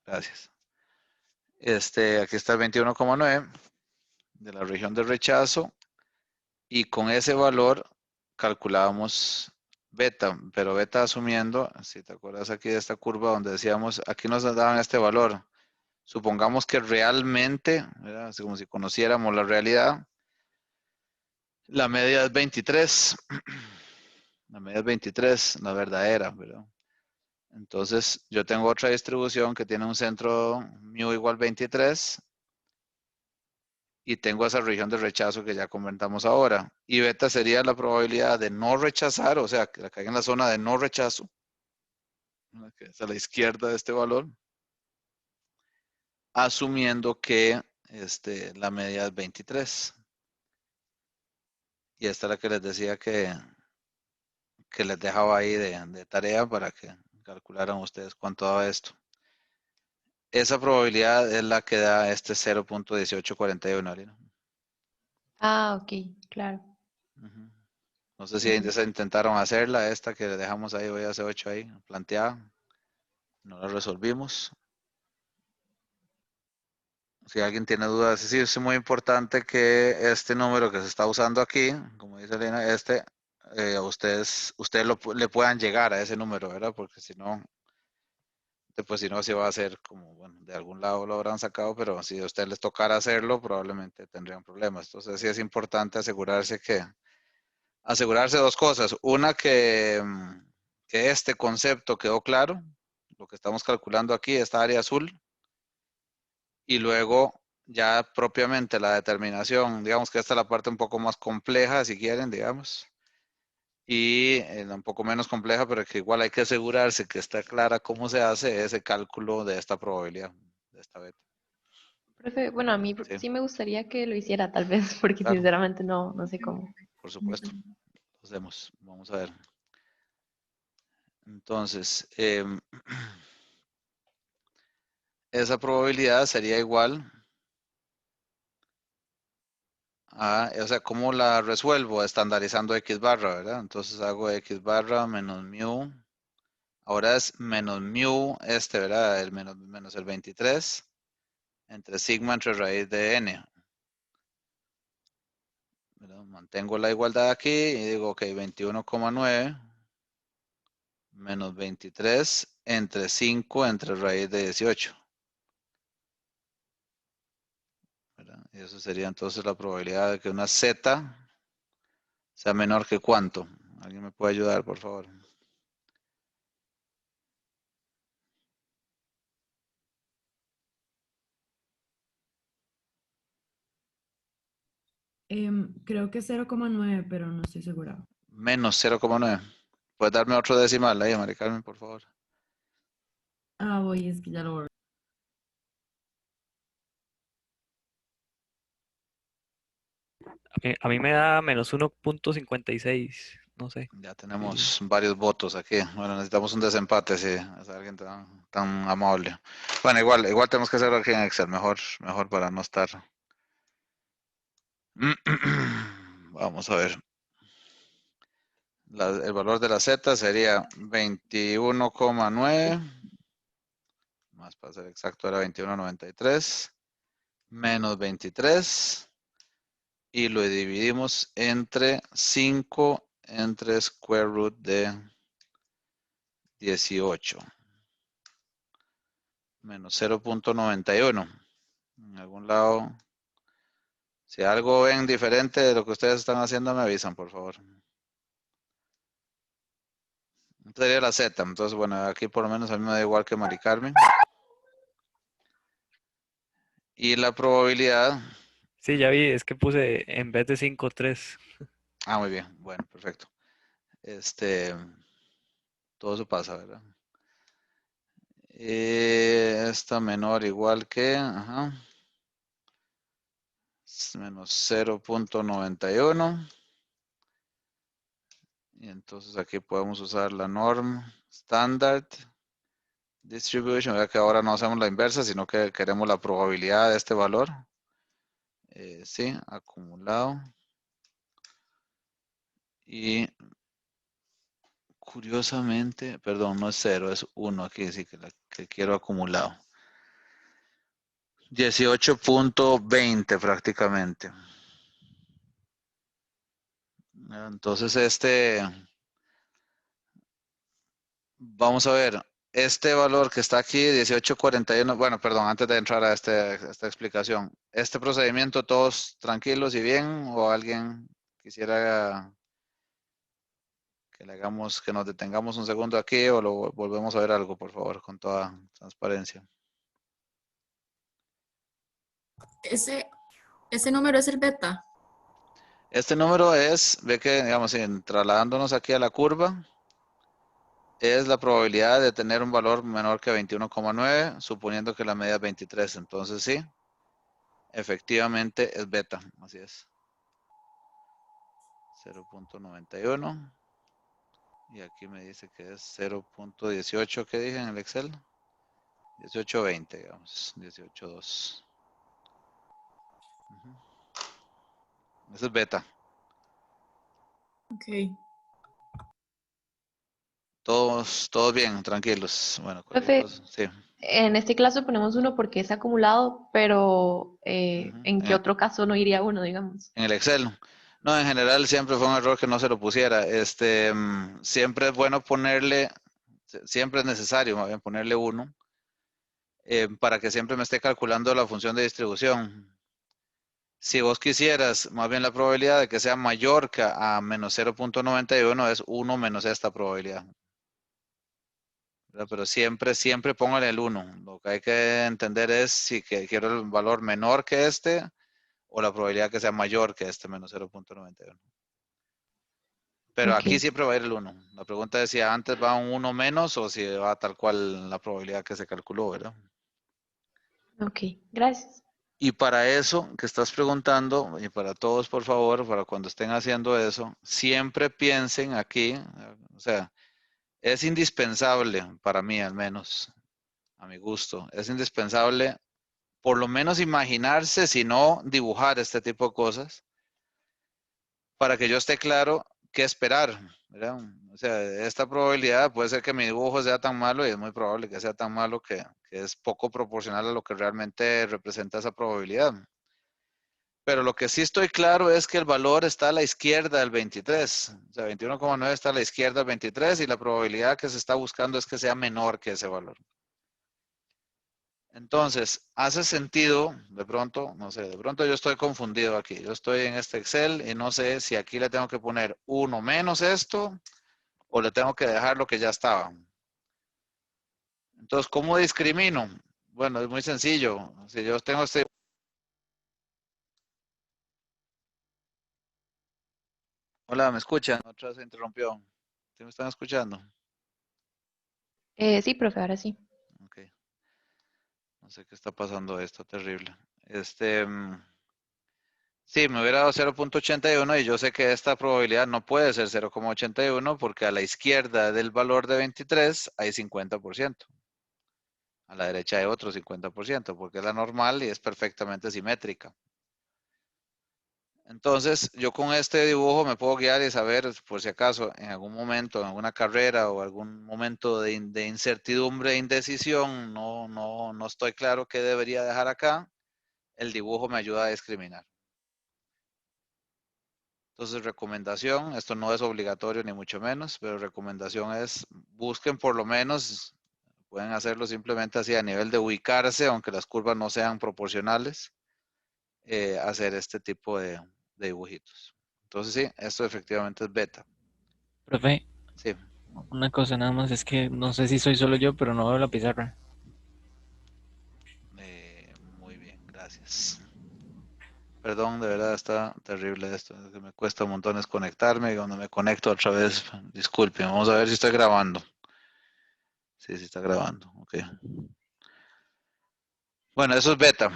Gracias. Aquí está el 21,9 de la región de rechazo y con ese valor calculábamos beta, pero beta asumiendo, si te acuerdas aquí de esta curva donde decíamos, aquí nos daban este valor. Supongamos que realmente, ¿verdad? Así como si conociéramos la realidad, la media es 23. La media es 23, la verdadera, ¿verdad? Entonces, yo tengo otra distribución que tiene un centro mu igual 23 y tengo esa región de rechazo que ya comentamos ahora. Y beta sería la probabilidad de no rechazar, o sea, que caiga en la zona de no rechazo, que es a la izquierda de este valor, asumiendo que la media es 23. Y esta es la que les decía que les dejaba ahí de tarea para que calcularan ustedes cuánto daba esto. Esa probabilidad es la que da este 0.1841, Lina. Ah, ok, claro. Ujú. No sé si Ujú. intentaron hacerla, esta que le dejamos ahí, voy a hacer 8 ahí, planteada. No la resolvimos. Si alguien tiene dudas, sí, es muy importante que este número que se está usando aquí, como dice Lina, ustedes le puedan llegar a ese número, ¿verdad? Porque si no, después si no, se va a hacer como, bueno, de algún lado lo habrán sacado, pero si a ustedes les tocara hacerlo, probablemente tendrían problemas. Entonces sí es importante asegurarse dos cosas. Una, que este concepto quedó claro, lo que estamos calculando aquí, esta área azul, y luego ya propiamente la determinación, digamos que esta es la parte un poco más compleja, si quieren, digamos, y un poco menos compleja, pero que igual hay que asegurarse que está clara cómo se hace ese cálculo de esta probabilidad, de esta beta. Profe, bueno, a mí Sí, sí me gustaría que lo hiciera, tal vez, porque claro, sinceramente no sé cómo. por supuesto. Lo hacemos. Vamos a ver. Entonces, esa probabilidad sería igual o sea, ¿cómo la resuelvo? Estandarizando X barra, ¿verdad? Entonces hago X barra menos mu. Ahora es menos mu, ¿verdad? El menos el 23 entre sigma entre raíz de n. ¿Verdad? Mantengo la igualdad aquí y digo, ok, 21,9 menos 23 entre 5 entre raíz de 18. ¿Verdad? Y eso sería entonces la probabilidad de que una z sea menor que cuánto. ¿Alguien me puede ayudar, por favor? Creo que 0,9, pero no estoy segura. Menos 0,9. ¿Puedes darme otro decimal ahí, Mari Carmen, por favor? Ah, voy, es que ya lo borré. A mí me da menos 1.56, no sé. Ya tenemos varios votos aquí. Bueno, necesitamos un desempate, si es alguien tan amable. Bueno, igual tenemos que hacerlo aquí en Excel, mejor para no estar. Vamos a ver. El valor de la Z sería 21,9, más para ser exacto era 21,93, menos 23, y lo dividimos entre 5 entre square root de 18. Menos 0.91. En algún lado, si algo ven diferente de lo que ustedes están haciendo, me avisan, por favor. Esta sería la Z. Entonces, bueno, aquí por lo menos a mí me da igual que Mari Carmen. Y la probabilidad. Sí, ya vi, es que puse en vez de 5, 3. Muy bien. Bueno, perfecto. Todo eso pasa, ¿verdad? Esta menor igual que, ajá, menos 0.91. Y entonces aquí podemos usar la norm standard distribution, ya que ahora no hacemos la inversa, sino que queremos la probabilidad de este valor. Sí, acumulado. Y curiosamente, perdón, no es 0, es 1 aquí, sí que quiero acumulado. 18.20 prácticamente. Entonces vamos a ver, este valor que está aquí, 18.41, bueno, perdón, antes de entrar a esta explicación, ¿este procedimiento todos tranquilos y bien o alguien quisiera que le hagamos, que nos detengamos un segundo aquí o lo volvemos a ver algo, por favor, con toda transparencia? Ese número es el beta. Este número es, ve que, digamos, trasladándonos aquí a la curva, es la probabilidad de tener un valor menor que 21,9, suponiendo que la media es 23. Entonces sí, efectivamente es beta, así es. 0.91. Y aquí me dice que es 0.18, ¿qué dije en el Excel? 18.20, digamos, 18.2. Eso es beta. Ok. Todos bien, tranquilos. Bueno, cualquier Profe, cosa, sí. en este caso ponemos 1 porque es acumulado, pero Ujú. ¿en qué otro caso no iría 1, digamos? En el Excel. No, en general siempre fue un error que no se lo pusiera. Siempre es bueno ponerle, siempre es necesario más bien ponerle 1 para que siempre me esté calculando la función de distribución. Si vos quisieras, más bien la probabilidad de que sea mayor que a menos 0.91 es 1 menos esta probabilidad. ¿Verdad? Pero siempre póngale el 1. Lo que hay que entender es si quiero el valor menor que este o la probabilidad que sea mayor que este menos 0.91. Pero Ok, aquí siempre va a ir el 1. La pregunta es si antes va un 1 menos o si va tal cual la probabilidad que se calculó, ¿verdad? ok, gracias. Y para eso que estás preguntando, y para todos, por favor, para cuando estén haciendo eso, siempre piensen aquí, o sea, es indispensable para mí al menos, a mi gusto, es indispensable por lo menos imaginarse, si no dibujar este tipo de cosas, para que yo esté claro qué esperar, ¿verdad? O sea, esta probabilidad puede ser que mi dibujo sea tan malo y es muy probable que sea tan malo que es poco proporcional a lo que realmente representa esa probabilidad. Pero lo que sí estoy claro es que el valor está a la izquierda del 23. O sea, 21,9 está a la izquierda del 23 y la probabilidad que se está buscando es que sea menor que ese valor. Entonces, hace sentido, de pronto, no sé, de pronto yo estoy confundido aquí. Yo estoy en este Excel y no sé si aquí le tengo que poner 1 menos esto o le tengo que dejar lo que ya estaba. Entonces, ¿cómo discrimino? Bueno, es muy sencillo. Si yo tengo este... Hola, ¿me escuchan? Otra vez se interrumpió. ¿Sí me están escuchando? Sí, profe, ahora sí. Ok. No sé qué está pasando esto, terrible. Sí, me hubiera dado 0.81 y yo sé que esta probabilidad no puede ser 0.81 porque a la izquierda del valor de 23 hay 50%. A la derecha hay otro 50% porque es la normal y es perfectamente simétrica. Entonces, yo con este dibujo me puedo guiar y saber, por si acaso, en algún momento, en alguna carrera o algún momento de incertidumbre e indecisión, no estoy claro qué debería dejar acá. El dibujo me ayuda a discriminar. Entonces, recomendación, esto no es obligatorio ni mucho menos, pero recomendación es busquen por lo menos, pueden hacerlo simplemente así a nivel de ubicarse, aunque las curvas no sean proporcionales, hacer este tipo de dibujitos. Entonces, sí, esto efectivamente es beta. Profe, Sí, una cosa nada más es que no sé si soy solo yo, pero no veo la pizarra. muy bien, gracias. Perdón, de verdad está terrible esto, es que me cuesta montones conectarme y cuando me conecto otra vez, disculpen, vamos a ver si estoy grabando. Sí, sí está grabando, ok. Bueno, eso es beta.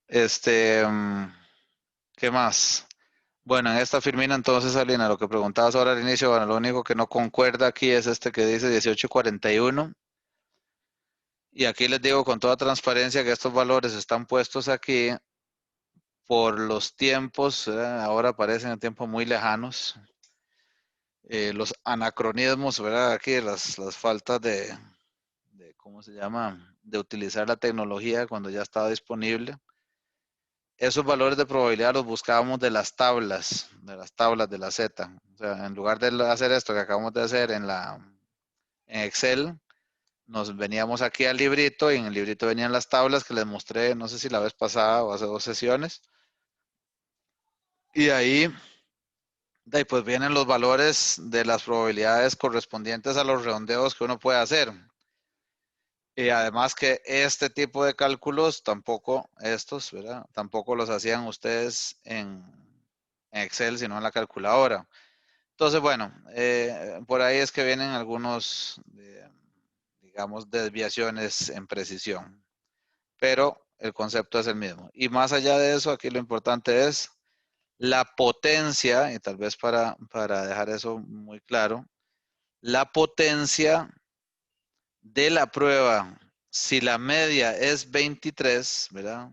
Este, ¿qué más? Bueno, en esta firmina entonces, Alina, lo que preguntabas ahora al inicio, bueno, lo único que no concuerda aquí es este que dice 1841. Y aquí les digo con toda transparencia que estos valores están puestos aquí por los tiempos, ahora parecen tiempos muy lejanos. Los anacronismos, ¿verdad? Aquí las faltas de ¿cómo se llama? De utilizar la tecnología cuando ya estaba disponible. Esos valores de probabilidad los buscábamos de las tablas de la Z. O sea, en lugar de hacer esto que acabamos de hacer en Excel, nos veníamos aquí al librito y en el librito venían las tablas que les mostré, no sé si la vez pasada o hace 2 sesiones. Y ahí pues vienen los valores de las probabilidades correspondientes a los redondeos que uno puede hacer. Y además que este tipo de cálculos tampoco, estos, ¿verdad? Tampoco los hacían ustedes en Excel, sino en la calculadora. Entonces, bueno, por ahí es que vienen algunos, digamos, desviaciones en precisión. Pero el concepto es el mismo. Y más allá de eso, aquí lo importante es la potencia, y tal vez para dejar eso muy claro, la potencia de la prueba, si la media es 23, ¿verdad?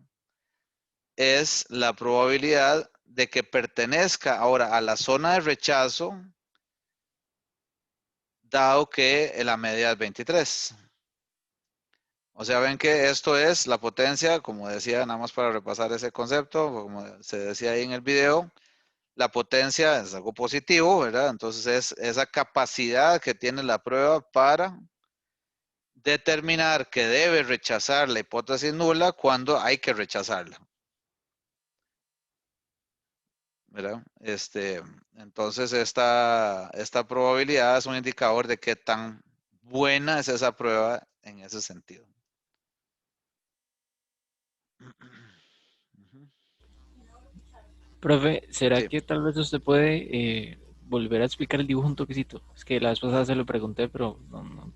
Es la probabilidad de que pertenezca ahora a la zona de rechazo, dado que la media es 23. O sea, ven que esto es la potencia, como decía, nada más para repasar ese concepto, como se decía ahí en el video, la potencia es algo positivo, ¿verdad? Entonces es esa capacidad que tiene la prueba para determinar que debe rechazar la hipótesis nula cuando hay que rechazarla. ¿Verdad? Entonces esta probabilidad es un indicador de qué tan buena es esa prueba en ese sentido. Profe, ¿será Sí, que tal vez usted puede volver a explicar el dibujo un toquecito? Es que la vez pasada se lo pregunté, pero no.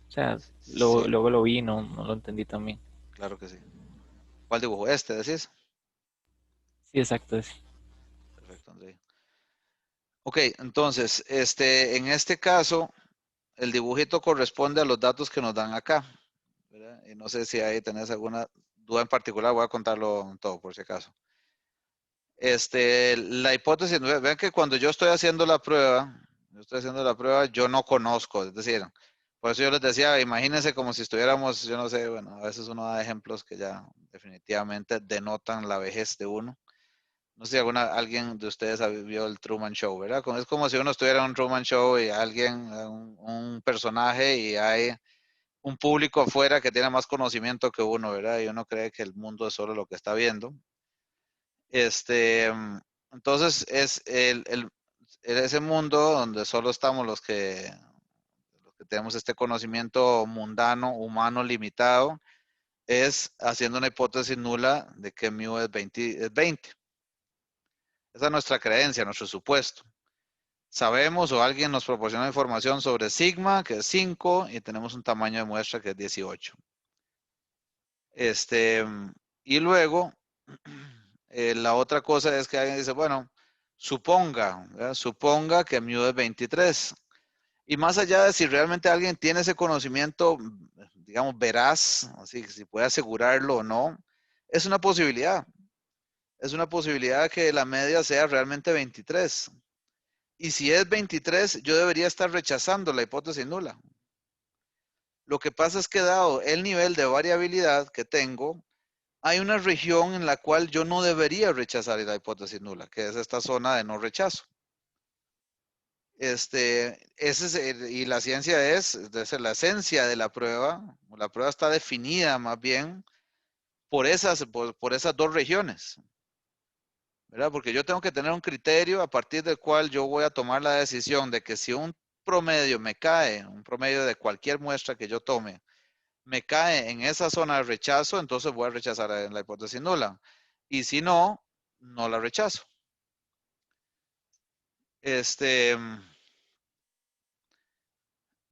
O sea, sí, luego lo vi y no lo entendí también. claro que sí. ¿Cuál dibujo? Este, decís. Sí, exacto, sí. Perfecto, André. Ok, entonces, en este caso, el dibujito corresponde a los datos que nos dan acá, ¿verdad? Y no sé si ahí tenés alguna duda en particular, voy a contarlo todo por si acaso. La hipótesis, vean que cuando yo estoy haciendo la prueba, yo no conozco, es decir, por eso yo les decía, imagínense como si estuviéramos, yo no sé, bueno, a veces uno da ejemplos que ya definitivamente denotan la vejez de uno. No sé si alguien de ustedes vio el Truman Show, ¿verdad? Es como si uno estuviera en un Truman Show y un personaje y hay un público afuera que tiene más conocimiento que uno, ¿verdad? Y uno cree que el mundo es solo lo que está viendo. Entonces es ese mundo donde solo estamos los que tenemos este conocimiento mundano, humano, limitado, es haciendo una hipótesis nula de que mu es 20. Esa es nuestra creencia, nuestro supuesto. Sabemos o alguien nos proporciona información sobre sigma, que es 5, y tenemos un tamaño de muestra que es 18. Y luego, la otra cosa es que alguien dice, bueno, suponga que mu es 23. Y más allá de si realmente alguien tiene ese conocimiento, digamos, veraz, así que si puede asegurarlo o no, es una posibilidad. Es una posibilidad que la media sea realmente 23. Y si es 23, yo debería estar rechazando la hipótesis nula. Lo que pasa es que dado el nivel de variabilidad que tengo, hay una región en la cual yo no debería rechazar la hipótesis nula, que es esta zona de no rechazo. Y la ciencia es la esencia de la prueba. La prueba está definida más bien por esas dos regiones, ¿verdad? Porque yo tengo que tener un criterio a partir del cual yo voy a tomar la decisión de que si un promedio me cae, un promedio de cualquier muestra que yo tome, me cae en esa zona de rechazo, entonces voy a rechazar la hipótesis nula. Y si no, no la rechazo.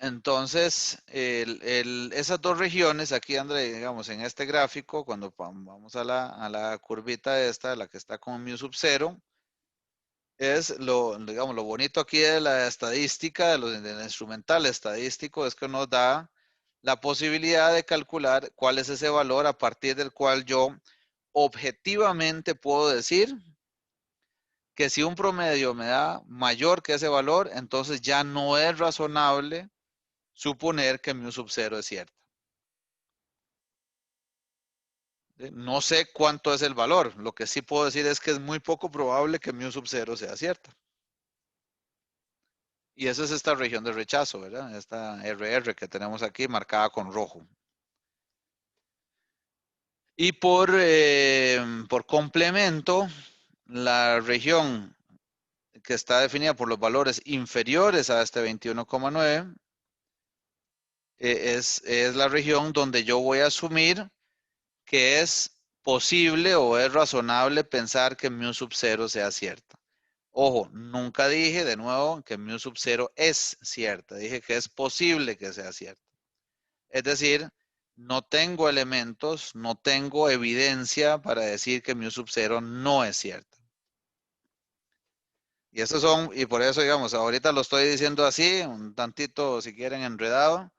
Entonces, esas dos regiones, aquí, André, digamos, en este gráfico, cuando vamos a la curvita esta, la que está con mu sub 0, es digamos, lo bonito aquí de la estadística, del instrumental estadístico, es que nos da la posibilidad de calcular cuál es ese valor a partir del cual yo objetivamente puedo decir que si un promedio me da mayor que ese valor, entonces ya no es razonable suponer que mu sub 0 es cierta. ¿Sí? No sé cuánto es el valor. Lo que sí puedo decir es que es muy poco probable que mu sub 0 sea cierta. Y esa es esta región de rechazo, ¿verdad? Esta RR que tenemos aquí marcada con rojo. Y por complemento, la región que está definida por los valores inferiores a este 21,9 es la región donde yo voy a asumir que es posible o es razonable pensar que mu sub 0 sea cierta. Ojo, nunca dije de nuevo que mu sub 0 es cierta, dije que es posible que sea cierta. Es decir, no tengo elementos, no tengo evidencia para decir que mu sub 0 no es cierta. Y esos son, y por eso, digamos, ahorita lo estoy diciendo así, un tantito, si quieren, enredado.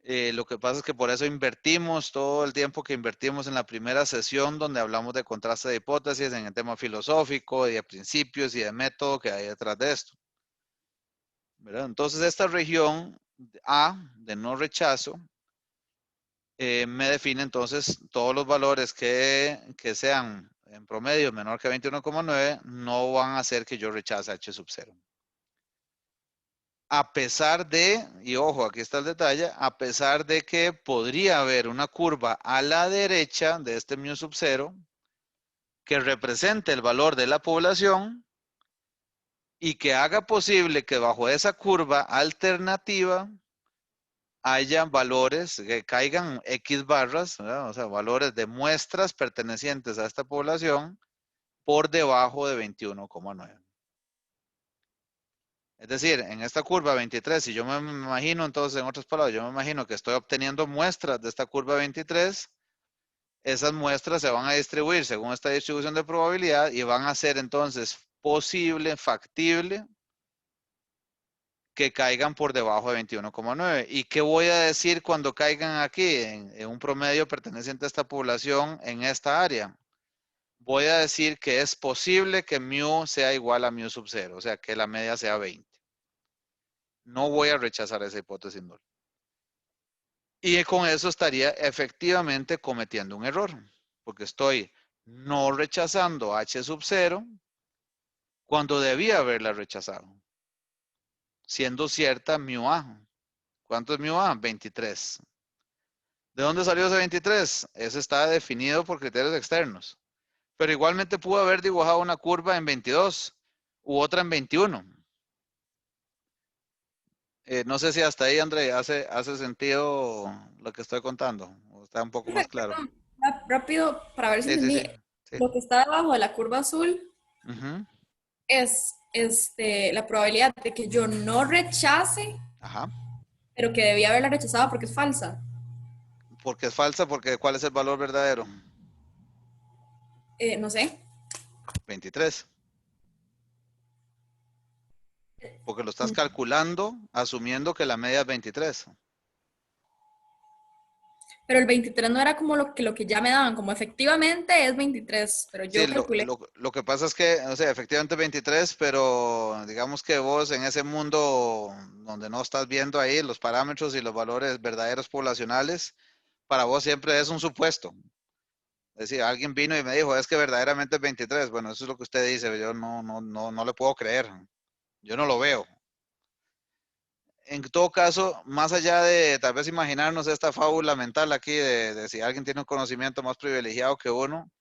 Lo que pasa es que por eso invertimos todo el tiempo que invertimos en la primera sesión donde hablamos de contraste de hipótesis, en el tema filosófico, y de principios y de método que hay detrás de esto. ¿Verdad? Entonces, esta región A de no rechazo me define entonces todos los valores que sean en promedio menor que 21,9 no van a hacer que yo rechace H sub 0. A pesar de, y ojo, aquí está el detalle, a pesar de que podría haber una curva a la derecha de este mu sub 0 que represente el valor de la población y que haga posible que bajo esa curva alternativa haya valores que caigan X barras, ¿verdad? O sea, valores de muestras pertenecientes a esta población por debajo de 21,9. Es decir, en esta curva 23, si yo me imagino, entonces, en otras palabras, yo me imagino que estoy obteniendo muestras de esta curva 23, esas muestras se van a distribuir según esta distribución de probabilidad y van a ser entonces posible, factible, que caigan por debajo de 21,9. ¿Y qué voy a decir cuando caigan aquí en un promedio perteneciente a esta población en esta área? Voy a decir que es posible que mu sea igual a mu sub 0, o sea, que la media sea 20. No voy a rechazar esa hipótesis nula. Y con eso estaría efectivamente cometiendo un error, porque estoy no rechazando H sub 0 cuando debía haberla rechazado, siendo cierta mu A. ¿Cuánto es mu A? 23. ¿De dónde salió ese 23? Ese está definido por criterios externos. Pero igualmente pudo haber dibujado una curva en 22 u otra en 21. No sé si hasta ahí, André, hace sentido lo que estoy contando. ¿O está un poco más claro? Perdón, rápido para ver si Sí, sí, entendí. sí. Sí. Lo que está debajo de la curva azul Ujú. es la probabilidad de que yo no rechace, Ajá. pero que debía haberla rechazado porque es falsa. Porque es falsa, porque ¿cuál es el valor verdadero? No sé. 23. Porque lo estás calculando asumiendo que la media es 23. Pero el 23 no era como lo que ya me daban, como efectivamente es 23, pero Sí, yo calculé. lo que pasa es que, o sea, efectivamente 23, pero digamos que vos en ese mundo donde no estás viendo ahí los parámetros y los valores verdaderos poblacionales, para vos siempre es un supuesto. Es decir, alguien vino y me dijo, es que verdaderamente es 23. Bueno, eso es lo que usted dice, yo no le puedo creer. Yo no lo veo. En todo caso, más allá de tal vez imaginarnos esta fábula mental aquí de si alguien tiene un conocimiento más privilegiado que uno,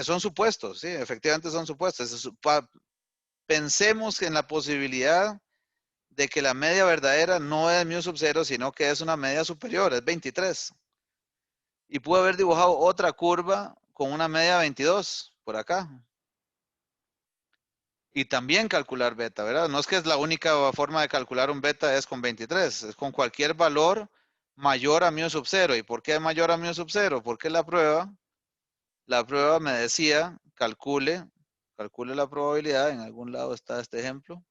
son supuestos, sí, efectivamente son supuestos. Pensemos en la posibilidad de que la media verdadera no es mu sub 0, sino que es una media superior, es 23. Y pude haber dibujado otra curva con una media 22 por acá. Y también calcular beta, ¿verdad? No es que es la única forma de calcular un beta es con 23, es con cualquier valor mayor a mu sub 0. ¿Y por qué mayor a mu sub 0? Porque la prueba me decía, calcule la probabilidad, en algún lado está este ejemplo.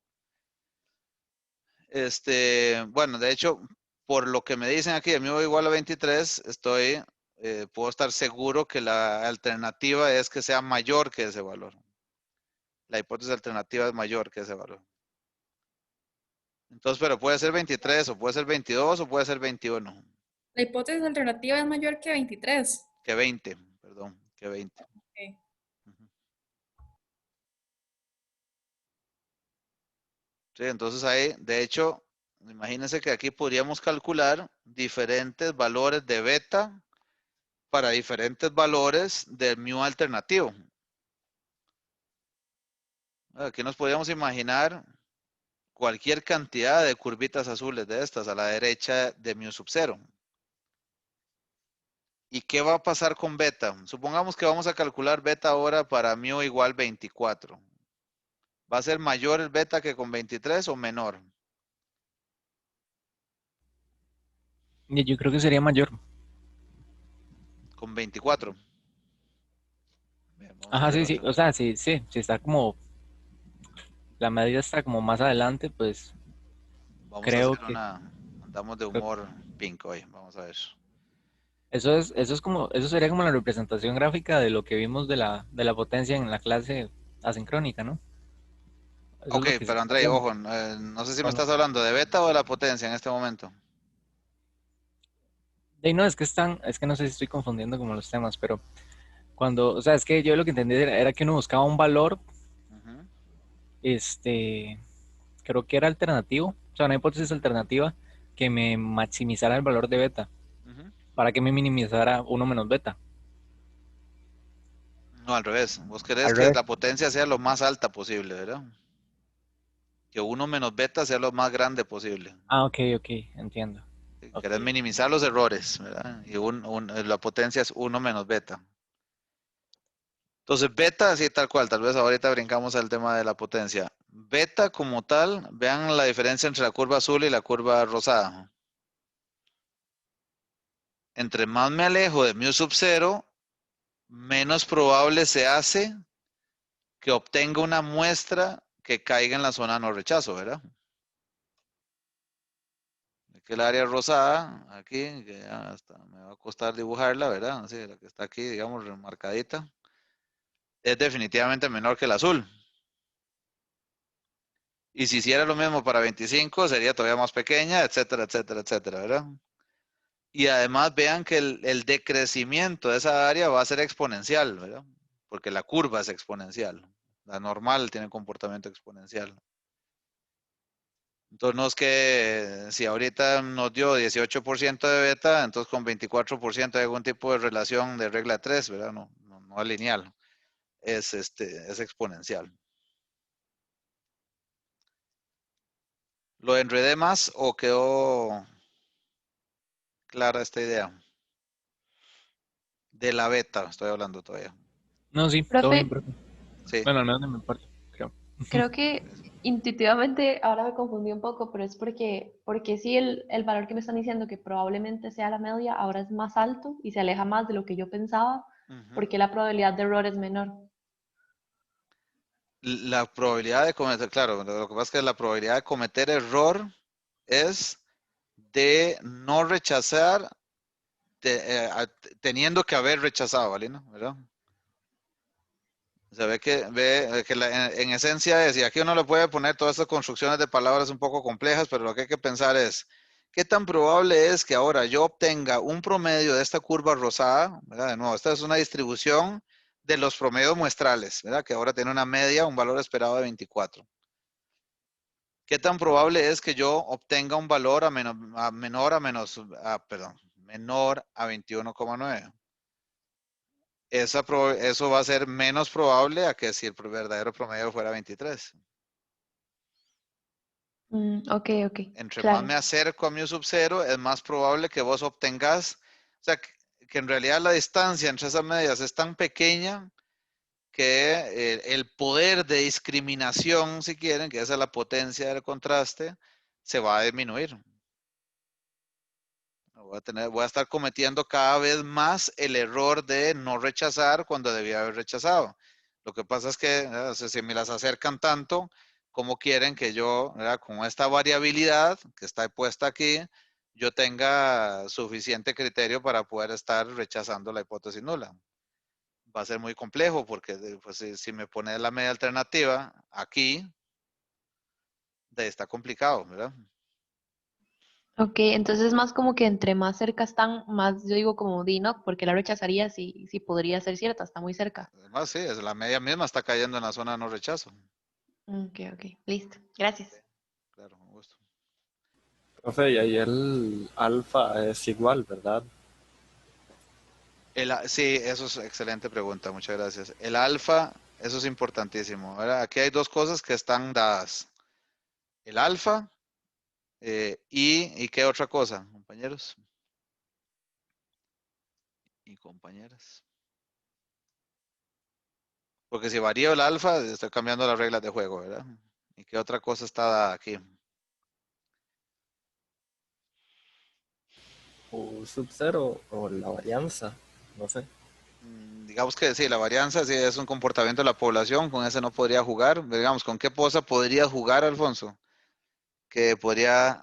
Bueno, de hecho, por lo que me dicen aquí, mu igual a 23, puedo estar seguro que la alternativa es que sea mayor que ese valor. La hipótesis alternativa es mayor que ese valor. Entonces, pero puede ser 23, o puede ser 22, o puede ser 21. La hipótesis alternativa es mayor que 23. Que 20, perdón, que 20. Ok. Ujú. Sí, entonces ahí, de hecho, imagínense que aquí podríamos calcular diferentes valores de beta para diferentes valores del mu alternativo. Aquí nos podríamos imaginar cualquier cantidad de curvitas azules de estas a la derecha de mu sub 0. ¿Y qué va a pasar con beta? Supongamos que vamos a calcular beta ahora para mu igual 24. ¿Va a ser mayor el beta que con 23 o menor? Y yo creo que sería mayor. Con 24. Bien, vamos a Ajá, hacer sí, sí. otra. O sea, sí, sí. Si está como, la medida está como más adelante, pues Vamos a creo hacer que, una. Andamos de creo- humor pink hoy. Vamos a ver. eso es como, eso sería como la representación gráfica de lo que vimos de la potencia en la clase asincrónica, ¿no? Eso es Ok, lo que se pero está Andrei, viendo. ojo, no sé si me ¿O no? estás hablando de beta o de la potencia en este momento. Y no, es que no sé si estoy confundiendo como los temas, pero cuando, o sea, es que yo lo que entendí era que uno buscaba un valor, Ujú, este, creo que era alternativo, o sea, una hipótesis alternativa que me maximizara el valor de beta ujú. para que me minimizara uno menos beta. No, al revés. Vos querés Al que revés. la potencia sea lo más alta posible, ¿verdad? Que 1 menos beta sea lo más grande posible. Ah, ok, ok, entiendo. Ok, Querés minimizar los errores, ¿verdad? Y la potencia es 1 menos beta. Entonces, beta, así tal cual, tal vez ahorita brincamos al tema de la potencia. Beta como tal, vean la diferencia entre la curva azul y la curva rosada. Entre más me alejo de mu sub 0, menos probable se hace que obtenga una muestra que caiga en la zona no rechazo, ¿verdad? Que el área rosada, aquí, que ya hasta me va a costar dibujarla, ¿verdad? Así, la que está aquí, digamos, remarcadita, es definitivamente menor que el azul. Y si hiciera lo mismo para 25, sería todavía más pequeña, etcétera, etcétera, etcétera, ¿verdad? Y además vean que el decrecimiento de esa área va a ser exponencial, ¿verdad? Porque la curva es exponencial. La normal tiene comportamiento exponencial. Entonces no es que si ahorita nos dio 18% de beta, entonces con 24% hay algún tipo de relación de regla 3, ¿verdad? No es lineal, es exponencial. ¿Lo enredé más o quedó clara esta idea? De la beta, estoy hablando todavía. no, sí, todo Profe, bien, profe. Sí, Bueno, al menos de mi parte, creo. creo que intuitivamente ahora me confundí un poco, pero es porque sí el valor que me están diciendo que probablemente sea la media ahora es más alto y se aleja más de lo que yo pensaba, ujú. porque la probabilidad de error es menor. La probabilidad de cometer, claro, lo que pasa es que la probabilidad de cometer error es de no rechazar teniendo que haber rechazado, ¿vale? ¿Verdad? Se ve que en esencia es, y aquí uno le puede poner todas estas construcciones de palabras un poco complejas, pero lo que hay que pensar es, ¿qué tan probable es que ahora yo obtenga un promedio de esta curva rosada? ¿Verdad? De nuevo, esta es una distribución de los promedios muestrales, ¿verdad? Que ahora tiene una media, un valor esperado de 24. ¿Qué tan probable es que yo obtenga un valor menor a 21,9? Eso va a ser menos probable a que si el verdadero promedio fuera 23. Ok, ok, Entre más claro. me acerco a mu sub 0, es más probable que vos obtengas, o sea, que en realidad la distancia entre esas medias es tan pequeña que el poder de discriminación, si quieren, que esa es la potencia del contraste, se va a disminuir. Voy a estar cometiendo cada vez más el error de no rechazar cuando debía haber rechazado. Lo que pasa es que si me las acercan tanto, como quieren que yo, ¿verdad? Con esta variabilidad que está puesta aquí, yo tenga suficiente criterio para poder estar rechazando la hipótesis nula? Va a ser muy complejo porque pues, si me pone la media alternativa aquí, está complicado, ¿verdad? Ok, entonces es más como que entre más cerca están, más yo digo como di no, porque la rechazaría si podría ser cierta, está muy cerca. Además, sí, es la media misma está cayendo en la zona de no rechazo. Ok, ok, listo. Gracias. Claro, con gusto. Profe, y ahí el alfa es igual, ¿verdad? Sí, eso es excelente pregunta, muchas gracias. El alfa, eso es importantísimo, ¿verdad? Aquí hay dos cosas que están dadas. El alfa ¿y qué otra cosa, compañeros y compañeras? Porque si varío el alfa, estoy cambiando las reglas de juego, ¿verdad? ¿Y qué otra cosa está dada aquí? O sub cero o la varianza, no sé. Digamos que sí, la varianza sí es un comportamiento de la población, con ese no podría jugar. Digamos, ¿con qué cosa podría jugar, Alfonso? Que podría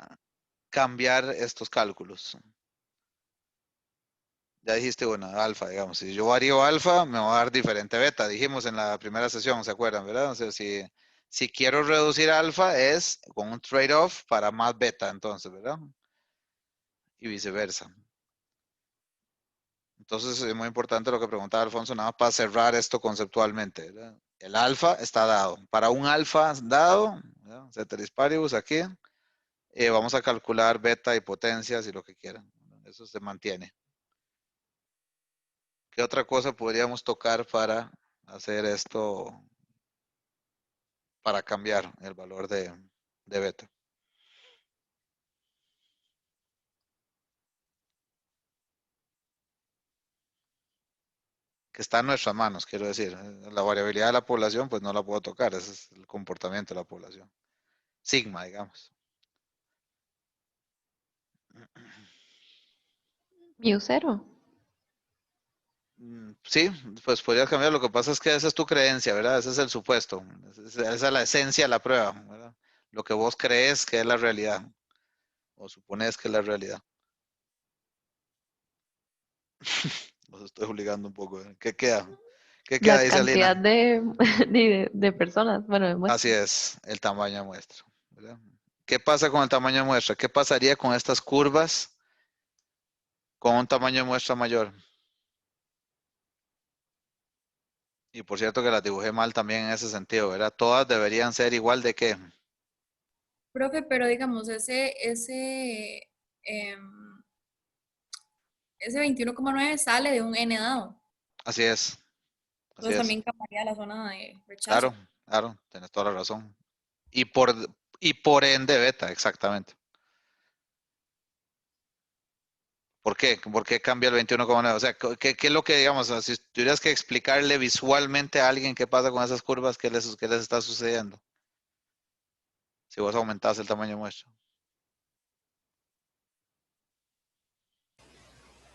cambiar estos cálculos. Ya dijiste una, alfa, digamos. Si yo varío alfa, me va a dar diferente beta. Dijimos en la primera sesión, ¿se acuerdan, verdad? O sea, si quiero reducir alfa, es con un trade-off para más beta, entonces, ¿verdad? Y viceversa. Entonces, es muy importante lo que preguntaba Alfonso, nada más para cerrar esto conceptualmente, ¿verdad? El alfa está dado. Para un alfa dado, ¿verdad? Ceteris paribus aquí, vamos a calcular beta y potencias y lo que quieran. Eso se mantiene. ¿Qué otra cosa podríamos tocar para hacer esto, para cambiar el valor de beta? Que está en nuestras manos, quiero decir. La variabilidad de la población, pues no la puedo tocar, ese es el comportamiento de la población. Sigma, digamos. Mu cero. Sí, pues podrías cambiar. Lo que pasa es que esa es tu creencia, ¿verdad? Ese es el supuesto. Esa es la esencia de la prueba, ¿verdad? Lo que vos crees que es la realidad, o supones que es la realidad. Los estoy obligando un poco. ¿Qué queda? ¿Qué queda? La Dice cantidad Alina. de personas, bueno, de Así muestras. es, el tamaño de muestra, ¿verdad? ¿Qué pasa con el tamaño de muestra? ¿Qué pasaría con estas curvas con un tamaño de muestra mayor? Y por cierto que las dibujé mal también en ese sentido, ¿verdad? Todas deberían ser igual de qué. Profe, pero digamos, em, ese 21,9 sale de un n dado. Así es, así Entonces es. también cambiaría la zona de Claro, rechazo. claro, tienes toda la razón. Y por, y por ende beta, exactamente. ¿Por qué? ¿Por qué cambia el 21,9? O sea, ¿qué es lo que, digamos, si tuvieras que explicarle visualmente a alguien qué pasa con esas curvas, qué les está sucediendo? Si vos aumentás el tamaño de muestra.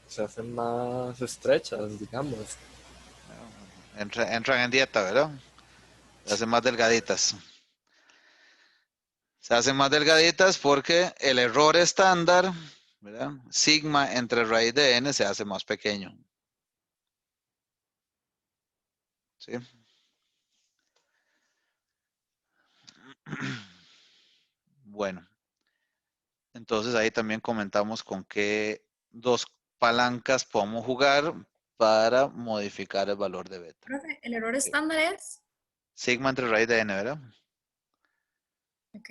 Se hacen más estrechas, digamos. Entran en dieta, ¿verdad? Se hacen más delgaditas. Se hacen más delgaditas porque el error estándar, ¿verdad? Sigma entre raíz de n se hace más pequeño. ¿Sí? Bueno, entonces ahí también comentamos con qué dos palancas podemos jugar para modificar el valor de beta. Profe, el error Sí. estándar es. Sigma entre raíz de n, ¿verdad? Ok.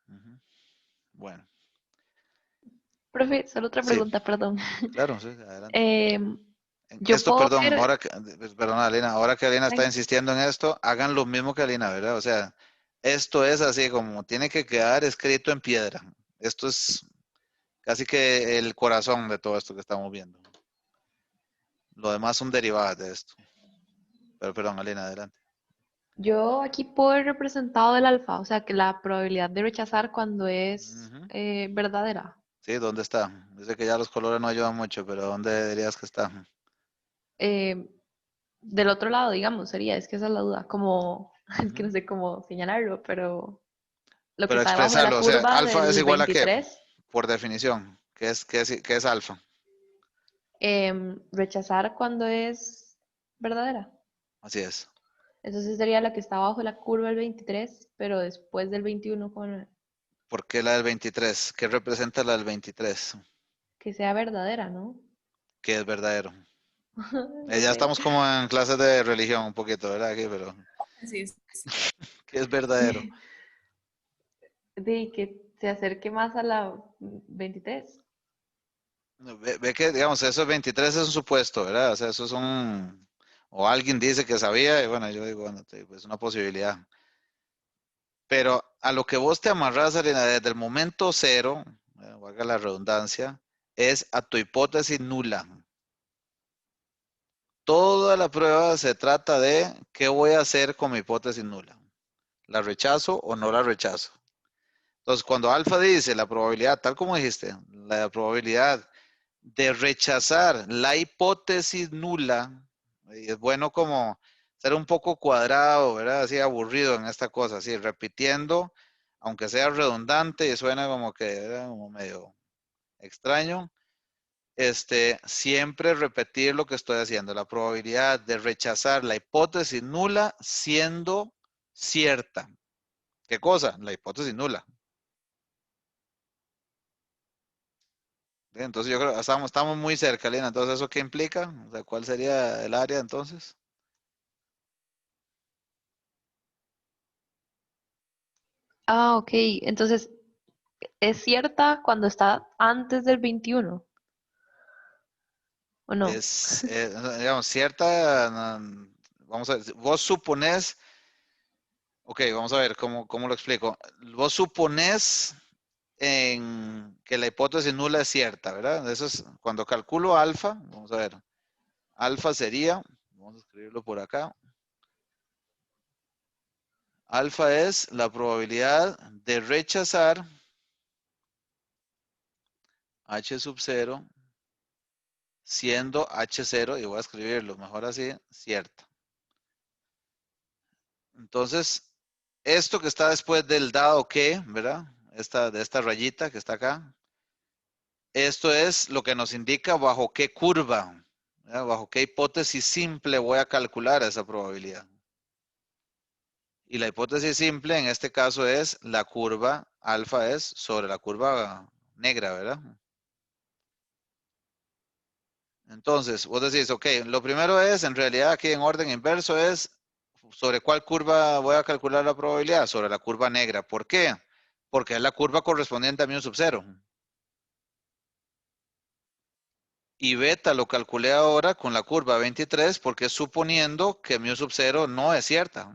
Ujú. Bueno, Profe, solo otra sí, pregunta, perdón. claro, sí, adelante. Em, yo Esto, puedo perdón, ver, perdón, Alina, ahora que Alina está tranqui. insistiendo en esto, hagan lo mismo que Alina, ¿verdad? O sea, esto es así como tiene que quedar escrito en piedra. Esto es casi que el corazón de todo esto que estamos viendo. Lo demás son derivadas de esto. Pero perdón, Alina, adelante. Yo aquí puedo ver representado el alfa, o sea que la probabilidad de rechazar cuando es Ujú. verdadera. Sí, ¿dónde está? Dice que ya los colores no ayudan mucho, pero ¿dónde dirías que está? Eh, del otro lado, digamos, sería, es que esa es la duda, como, es que no Ujú. sé cómo señalarlo, pero lo que Pero está debajo de la expresarlo, o sea, curva alfa es del igual a qué, 23, por definición. ¿Qué es alfa? rechazar cuando es verdadera. Así es. Entonces sería la que está abajo de la curva del 23, pero después del 21,9. ¿Por qué la del 23? ¿Qué representa la del 23? Que sea verdadera, ¿no? ¿Qué es verdadero? No Ya sé. estamos como en clases de religión un poquito, ¿verdad? Aquí, pero Sí, sí. ¿qué es verdadero? De que se acerque más a la 23. Ve que, digamos, eso 23 es un supuesto, ¿verdad? O sea, eso es un... O alguien dice que sabía, y bueno, yo digo, bueno, pues una posibilidad. Pero a lo que vos te amarras, Arena, desde el momento cero, valga la redundancia, es a tu hipótesis nula. Toda la prueba se trata de qué voy a hacer con mi hipótesis nula. ¿La rechazo o no la rechazo? Entonces, cuando alfa dice la probabilidad, tal como dijiste, la probabilidad de rechazar la hipótesis nula, y es bueno como ser un poco cuadrado, ¿verdad? Así aburrido en esta cosa, así repitiendo, aunque sea redundante y suena como que era como medio extraño, siempre repetir lo que estoy haciendo, la probabilidad de rechazar la hipótesis nula siendo cierta. ¿Qué cosa? La hipótesis nula. Entonces yo creo que estamos muy cerca, Lina. Entonces, ¿eso qué implica? O sea, ¿cuál sería el área entonces? Ah, ok. Entonces, ¿es cierta cuando está antes del 21? ¿O no? Es, digamos, cierta, vamos a ver, vos suponés, ok, vamos a ver cómo lo explico. Vos suponés que la hipótesis nula es cierta, ¿verdad? Eso es cuando calculo alfa, vamos a ver, alfa sería, vamos a escribirlo por acá, alfa es la probabilidad de rechazar h sub 0 siendo h0, y voy a escribirlo mejor así, cierta. Entonces, esto que está después del dado que, ¿verdad? De esta rayita que está acá, esto es lo que nos indica bajo qué curva, ¿verdad? Bajo qué hipótesis simple voy a calcular esa probabilidad. Y la hipótesis simple en este caso es la curva alfa es sobre la curva negra, ¿verdad? Entonces, vos decís, ok, lo primero es, en realidad aquí en orden inverso es sobre cuál curva voy a calcular la probabilidad, sobre la curva negra. ¿Por qué? Porque es la curva correspondiente a mu sub 0. Y beta lo calculé ahora con la curva 23 porque es suponiendo que mu sub 0 no es cierta.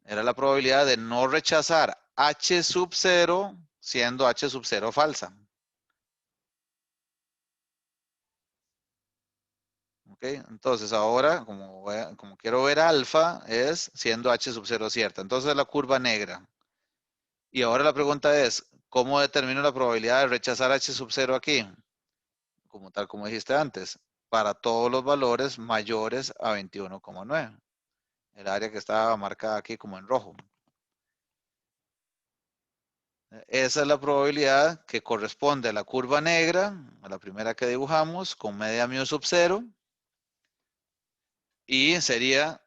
Era la probabilidad de no rechazar h sub 0 siendo h sub 0 falsa. ¿Ok? Entonces ahora, como quiero ver alfa, es siendo h sub 0 cierta. Entonces la curva negra. Y ahora la pregunta es, ¿cómo determino la probabilidad de rechazar h sub 0 aquí? Como tal como dijiste antes, para todos los valores mayores a 21,9. El área que estaba marcada aquí como en rojo. Esa es la probabilidad que corresponde a la curva negra, a la primera que dibujamos, con media mu sub 0. Y sería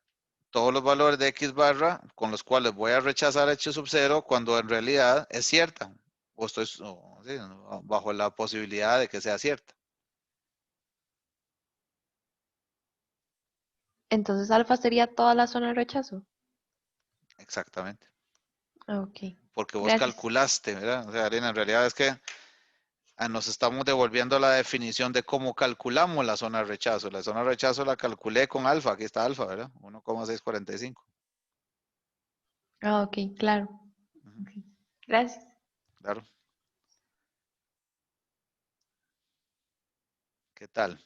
todos los valores de x barra con los cuales voy a rechazar h sub 0 cuando en realidad es cierta. O estoy sí, bajo la posibilidad de que sea cierta. Entonces, alfa sería toda la zona de rechazo. Exactamente. Ah, ok. Porque vos Gracias. calculaste, ¿verdad? O sea, Arena, en realidad es que nos estamos devolviendo la definición de cómo calculamos la zona de rechazo. La zona de rechazo la calculé con alfa. Aquí está alfa, ¿verdad? 1,645. Ah, ok, claro. Ok. Gracias. Claro. ¿Qué tal?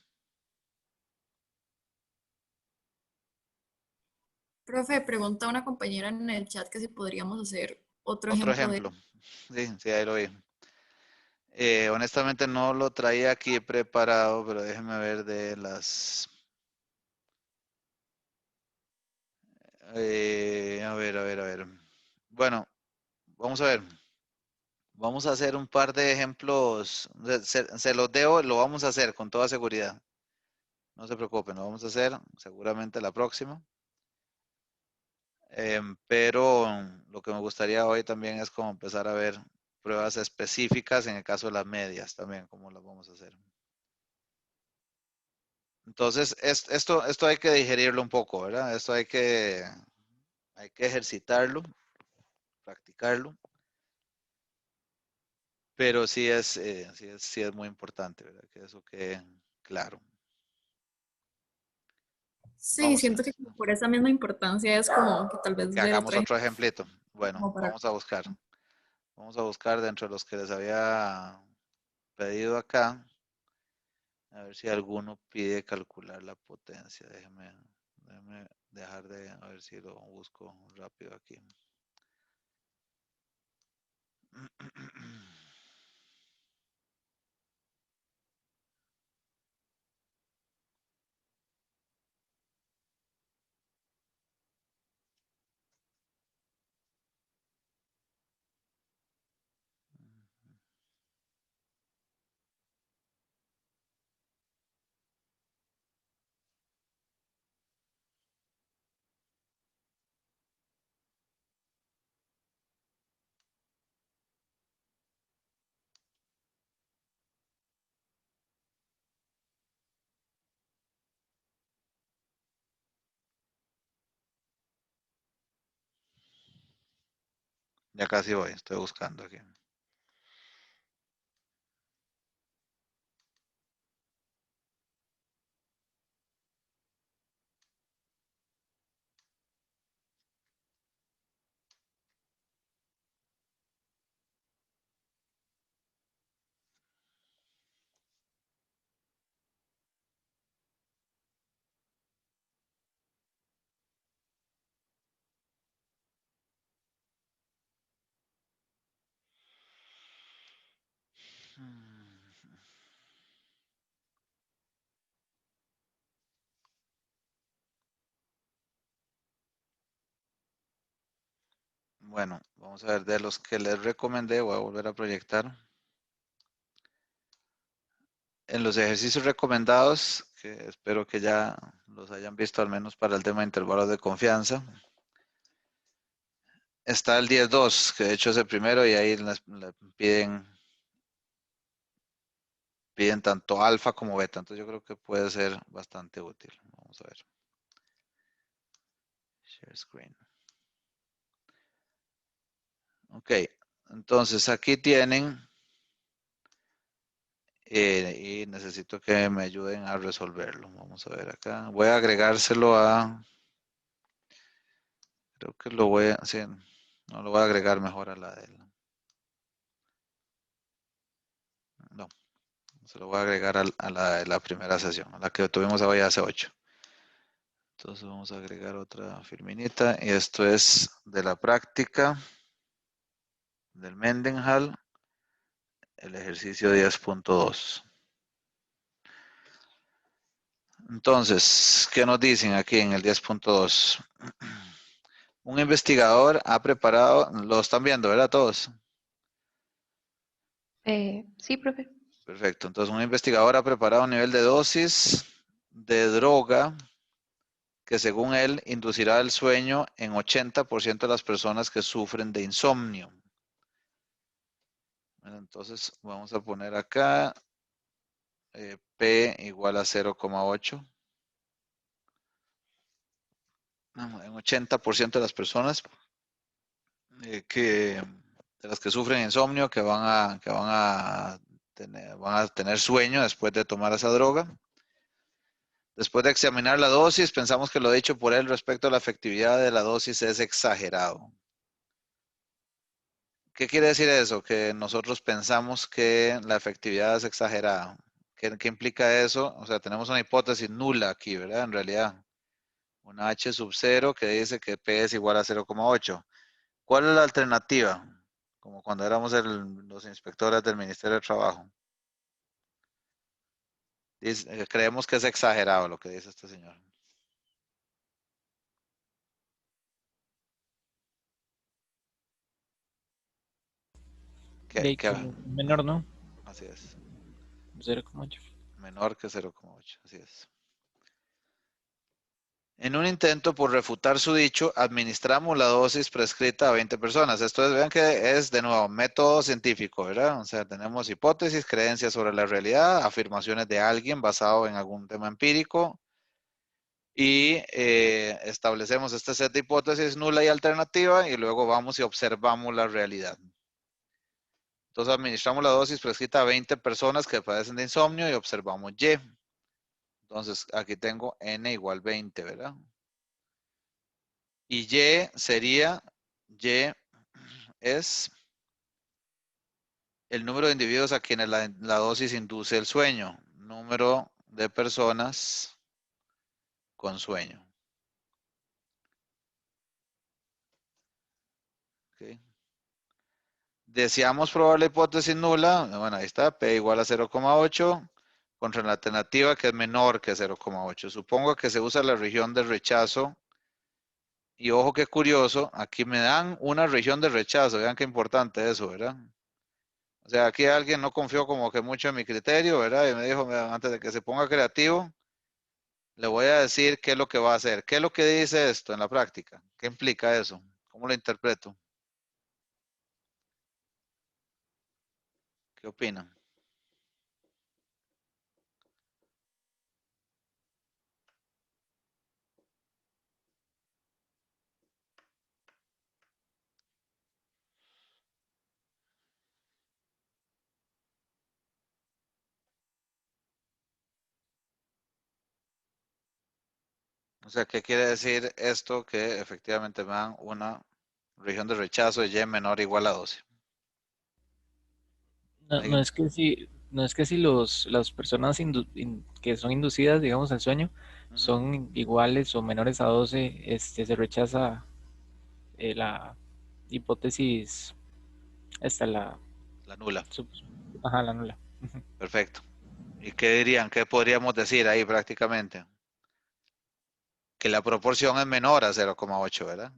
Profe, pregunta una compañera en el chat que si podríamos hacer otro Otro ejemplo de... ejemplo. Sí, sí, ahí lo vi. Honestamente no lo traía aquí preparado, pero déjenme ver de las... a ver. Bueno, vamos a ver. Vamos a hacer un par de ejemplos. Se los debo, lo vamos a hacer con toda seguridad. No se preocupen, lo vamos a hacer seguramente la próxima. Pero lo que me gustaría hoy también es como empezar a ver pruebas específicas en el caso de las medias también, cómo las vamos a hacer. Entonces, esto hay que digerirlo un poco, ¿verdad? Esto hay que ejercitarlo, practicarlo, pero sí es muy importante, ¿verdad? Que eso quede claro. Sí, Vamos, siento que como por esa misma importancia es como que tal vez que ver hagamos otro ejemplo otro ejemplito. Bueno, como para... vamos a buscar. Vamos a buscar dentro de los que les había pedido acá. A ver si alguno pide calcular la potencia. Déjeme dejar de, a ver si lo busco rápido aquí. Ya casi voy, estoy buscando aquí. Bueno, vamos a ver de los que les recomendé, voy a volver a proyectar. En los ejercicios recomendados, que espero que ya los hayan visto al menos para el tema de intervalos de confianza, está el 10-2, que de hecho es el primero y ahí le piden tanto alfa como beta, entonces yo creo que puede ser bastante útil. Vamos a ver. Share screen. Ok, entonces aquí tienen y necesito que me ayuden a resolverlo. Vamos a ver acá. Voy a agregárselo a, creo que lo voy a, sí, no lo voy a agregar mejor a la del, no, se lo voy a agregar a la de la primera sesión, a la que tuvimos hoy hace 8. Entonces vamos a agregar otra firminita y esto es de la práctica del Mendenhall, el ejercicio 10.2. Entonces, ¿qué nos dicen aquí en el 10.2? Un investigador ha preparado, lo están viendo, ¿verdad? Todos. Sí, profe. Perfecto. Entonces, un investigador ha preparado un nivel de dosis de droga que según él inducirá el sueño en 80% de las personas que sufren de insomnio. Bueno, entonces, vamos a poner acá P igual a 0,8. En 80% de las personas de las que sufren insomnio, van a tener sueño después de tomar esa droga. Después de examinar la dosis, pensamos que lo dicho por él respecto a la efectividad de la dosis es exagerado. ¿Qué quiere decir eso? Que nosotros pensamos que la efectividad es exagerada. ¿Qué implica eso? O sea, tenemos una hipótesis nula aquí, ¿verdad? En realidad, una H sub 0 que dice que P es igual a 0,8. ¿Cuál es la alternativa? Como cuando éramos los inspectores del Ministerio de Trabajo. Creemos que es exagerado lo que dice este señor. De ¿Qué? que menor, ¿no? Así es. 0,8. Menor que 0,8. Así es. En un intento por refutar su dicho, administramos la dosis prescrita a 20 personas. Esto es, vean que es de nuevo método científico, ¿verdad? O sea, tenemos hipótesis, creencias sobre la realidad, afirmaciones de alguien basado en algún tema empírico y establecemos este set de hipótesis nula y alternativa y luego vamos y observamos la realidad. Entonces administramos la dosis prescrita a 20 personas que padecen de insomnio y observamos Y. Entonces aquí tengo N igual 20, ¿verdad? Y Y sería, Y es el número de individuos a quienes la dosis induce el sueño. Número de personas con sueño. Okay. Deseamos probar la hipótesis nula. Bueno, ahí está, P igual a 0,8 contra la alternativa que es menor que 0,8. Supongo que se usa la región de rechazo. Y ojo qué curioso, aquí me dan una región de rechazo. Vean qué importante eso, ¿verdad? O sea, aquí alguien no confió como que mucho en mi criterio, ¿verdad? Y me dijo, antes de que se ponga creativo, le voy a decir qué es lo que va a hacer. ¿Qué es lo que dice esto en la práctica? ¿Qué implica eso? ¿Cómo lo interpreto? ¿Qué opinan? O sea, ¿qué quiere decir esto? Que efectivamente me dan una región de rechazo de Y menor o igual a 12. No, Dígame. no es que si las personas que son inducidas, digamos, al sueño, Ujú. son iguales o menores a 12, se rechaza la hipótesis, esta, La nula. sup- ajá, la nula. Ujú. Perfecto. ¿Y qué dirían? ¿Qué podríamos decir ahí prácticamente? Que la proporción es menor a 0,8, ¿verdad?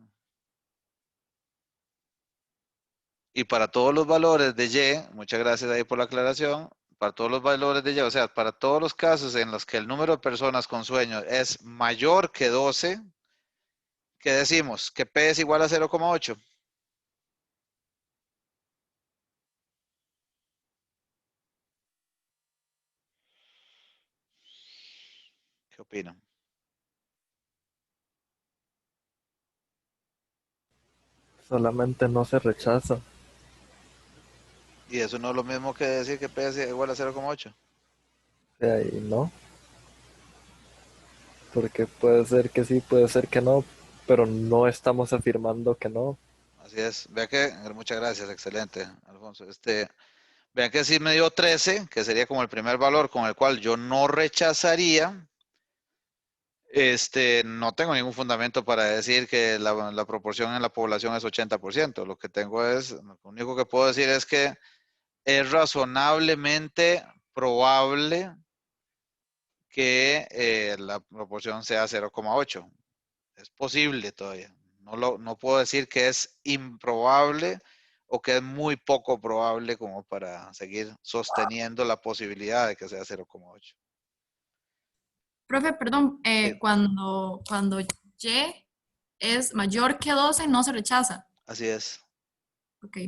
Y para todos los valores de Y, muchas gracias ahí por la aclaración, para todos los valores de Y, o sea, para todos los casos en los que el número de personas con sueño es mayor que 12, ¿qué decimos? Que P es igual a 0,8. ¿Qué opinan? Solamente no se rechaza. Y eso no es lo mismo que decir que P es igual a 0,8. De ahí no. Porque puede ser que sí, puede ser que no, pero no estamos afirmando que no. Así es. Vea que, muchas gracias, excelente, Alfonso. Vean que sí me dio 13, que sería como el primer valor con el cual yo no rechazaría. No tengo ningún fundamento para decir que la proporción en la población es 80%. Lo que tengo es, lo único que puedo decir es que es razonablemente probable que la proporción sea 0,8. Es posible todavía. No puedo decir que es improbable o que es muy poco probable como para seguir sosteniendo la posibilidad de que sea 0,8. Profe, perdón, Sí, cuando Y es mayor que 12 no se rechaza. así es. Ok.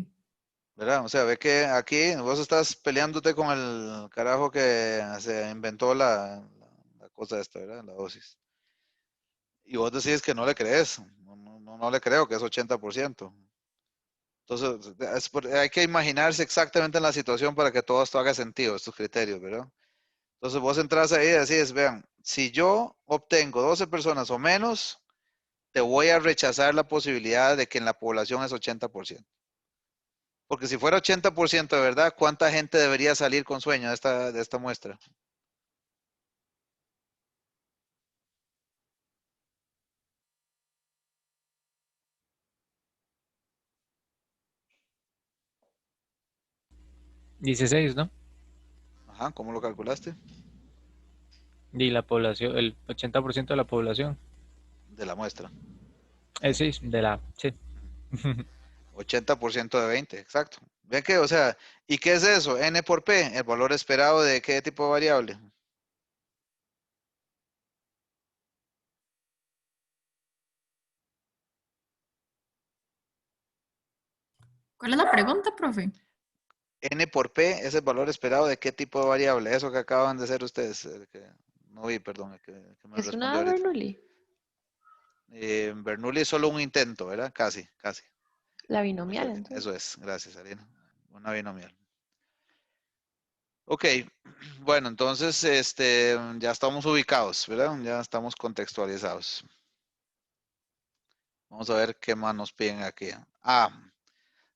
¿Verdad? O sea, ve que aquí vos estás peleándote con el carajo que se inventó la cosa esta, ¿verdad? La dosis. Y vos decís que no le crees. No le creo que es 80%. Entonces, hay que imaginarse exactamente en la situación para que todo esto haga sentido, estos criterios, ¿verdad? Entonces vos entras ahí y decís, vean, si yo obtengo 12 personas o menos, te voy a rechazar la posibilidad de que en la población es 80%. Porque si fuera 80% de verdad, ¿cuánta gente debería salir con sueño de esta muestra? Dieciséis, ¿no? Ajá, ¿cómo lo calculaste? Y la población, el 80% de la población. De la muestra. Sí, sí. 80% de 20, exacto. Ven que, o sea, ¿y qué es eso? N por P, el valor esperado de qué tipo de variable. ¿Cuál es la pregunta, profe? N por P es el valor esperado de qué tipo de variable. Eso que acaban de hacer ustedes. Que no vi, perdón, que me Es respondió una ahorita. Bernoulli, Bernoulli es solo un intento, ¿verdad? Casi, casi. la binomial, Ok, entonces. eso es. Gracias, Arina. Una binomial. Ok, bueno, entonces ya estamos ubicados, ¿verdad? Ya estamos contextualizados. Vamos a ver qué más nos piden aquí.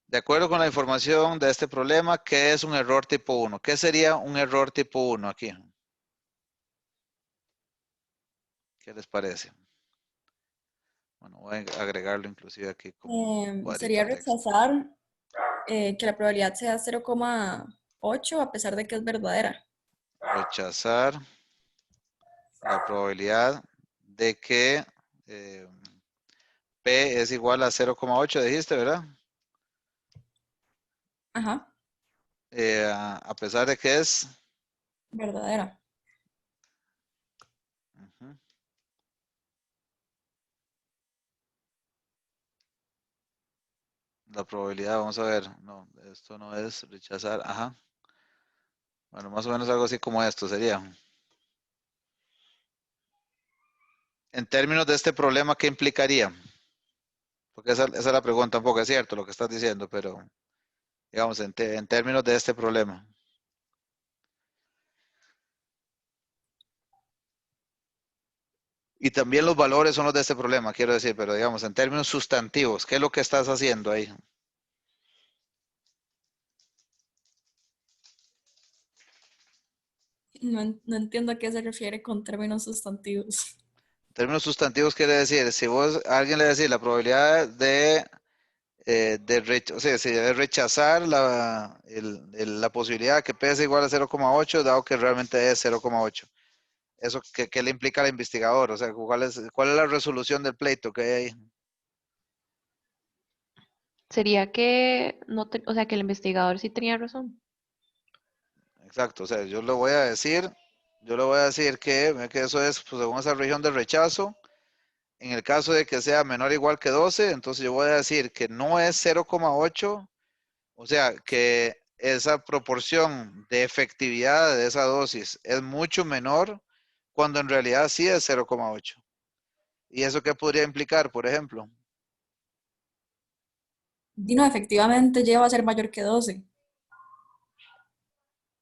De acuerdo con la información de este problema, ¿qué es un error tipo 1? ¿Qué sería un error tipo 1 aquí? ¿Qué les parece? Bueno, voy a agregarlo inclusive aquí como cuadrito Sería de texto. rechazar que la probabilidad sea 0,8 a pesar de que es verdadera. Rechazar la probabilidad de que P es igual a 0,8, dijiste, ¿verdad? Ajá, A pesar de que es... verdadera. Ujú. La probabilidad, vamos a ver. No, esto no es rechazar. Ajá. Bueno, más o menos algo así como esto sería. En términos de este problema, ¿qué implicaría? Porque esa es la pregunta, un poco es cierto lo que estás diciendo, pero digamos, en términos de este problema. Y también los valores son los de este problema, quiero decir, pero digamos, en términos sustantivos, ¿qué es lo que estás haciendo ahí? No entiendo a qué se refiere con términos sustantivos. En términos sustantivos quiere decir, si vos a alguien le decís la probabilidad o sea, si de rechazar la posibilidad de que P es igual a 0,8, dado que realmente es 0,8. ¿Eso qué le implica al investigador? O sea, ¿cuál es la resolución del pleito que hay ahí? Sería que no o sea, que el investigador sí tenía razón. Exacto, o sea, yo le voy a decir que eso es pues, según esa región de rechazo. En el caso de que sea menor o igual que 12, entonces yo voy a decir que no es 0,8, o sea, que esa proporción de efectividad de esa dosis es mucho menor cuando en realidad sí es 0,8. ¿Y eso qué podría implicar, por ejemplo? Dino efectivamente lleva a ser mayor que 12.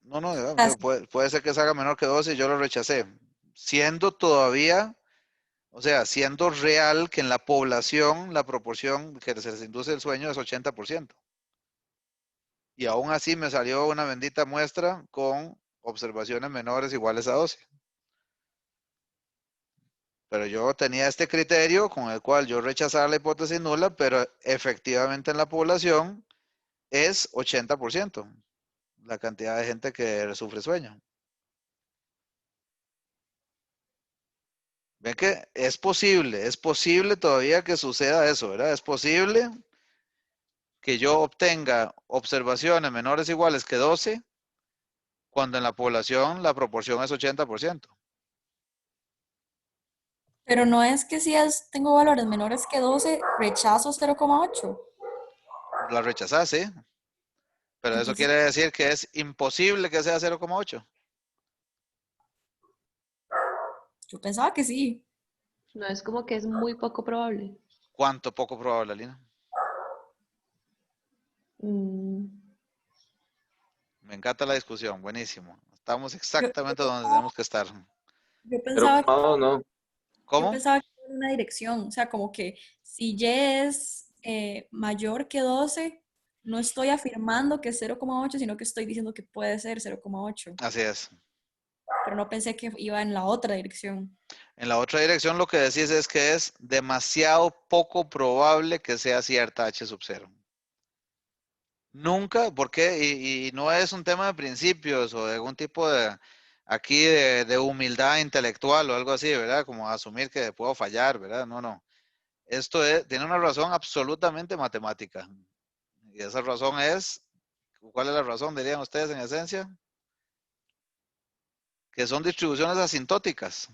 No, no, Ah, puede ser que se haga menor que 12 y yo lo rechacé. Siendo todavía, o sea, siendo real que en la población la proporción que se les induce el sueño es 80%. Y aún así me salió una bendita muestra con observaciones menores iguales a 12. Pero yo tenía este criterio con el cual yo rechazaba la hipótesis nula, pero efectivamente en la población es 80% la cantidad de gente que sufre sueño. Ven que es posible todavía que suceda eso, ¿verdad? Es posible que yo obtenga observaciones menores o iguales que 12 cuando en la población la proporción es 80%. pero no es que si tengo valores menores que 12 rechazo 0,8. La rechazás, ¿sí? Pero eso Entonces, quiere decir que es imposible que sea 0,8. yo pensaba que sí. No es como que es muy poco probable. ¿Cuánto poco probable, Lina? Mm, Me encanta la discusión, buenísimo. Estamos Yo, exactamente donde tenemos que estar. yo pensaba, 0,2 no. yo ¿Cómo? pensaba que era una dirección, o sea, como que si Y es mayor que 12, no estoy afirmando que es 0,8, sino que estoy diciendo que puede ser 0,8, Así es. pero no pensé que iba en la otra dirección. En la otra dirección lo que decís es que es demasiado poco probable que sea cierta H sub 0. Nunca, ¿por qué? Y no es un tema de principios o de algún tipo de, aquí de humildad intelectual o algo así, ¿verdad? Como asumir que puedo fallar, ¿verdad? No, no. Tiene una razón absolutamente matemática. Y esa razón es, ¿cuál es la razón, dirían ustedes en esencia? Que son distribuciones asintóticas.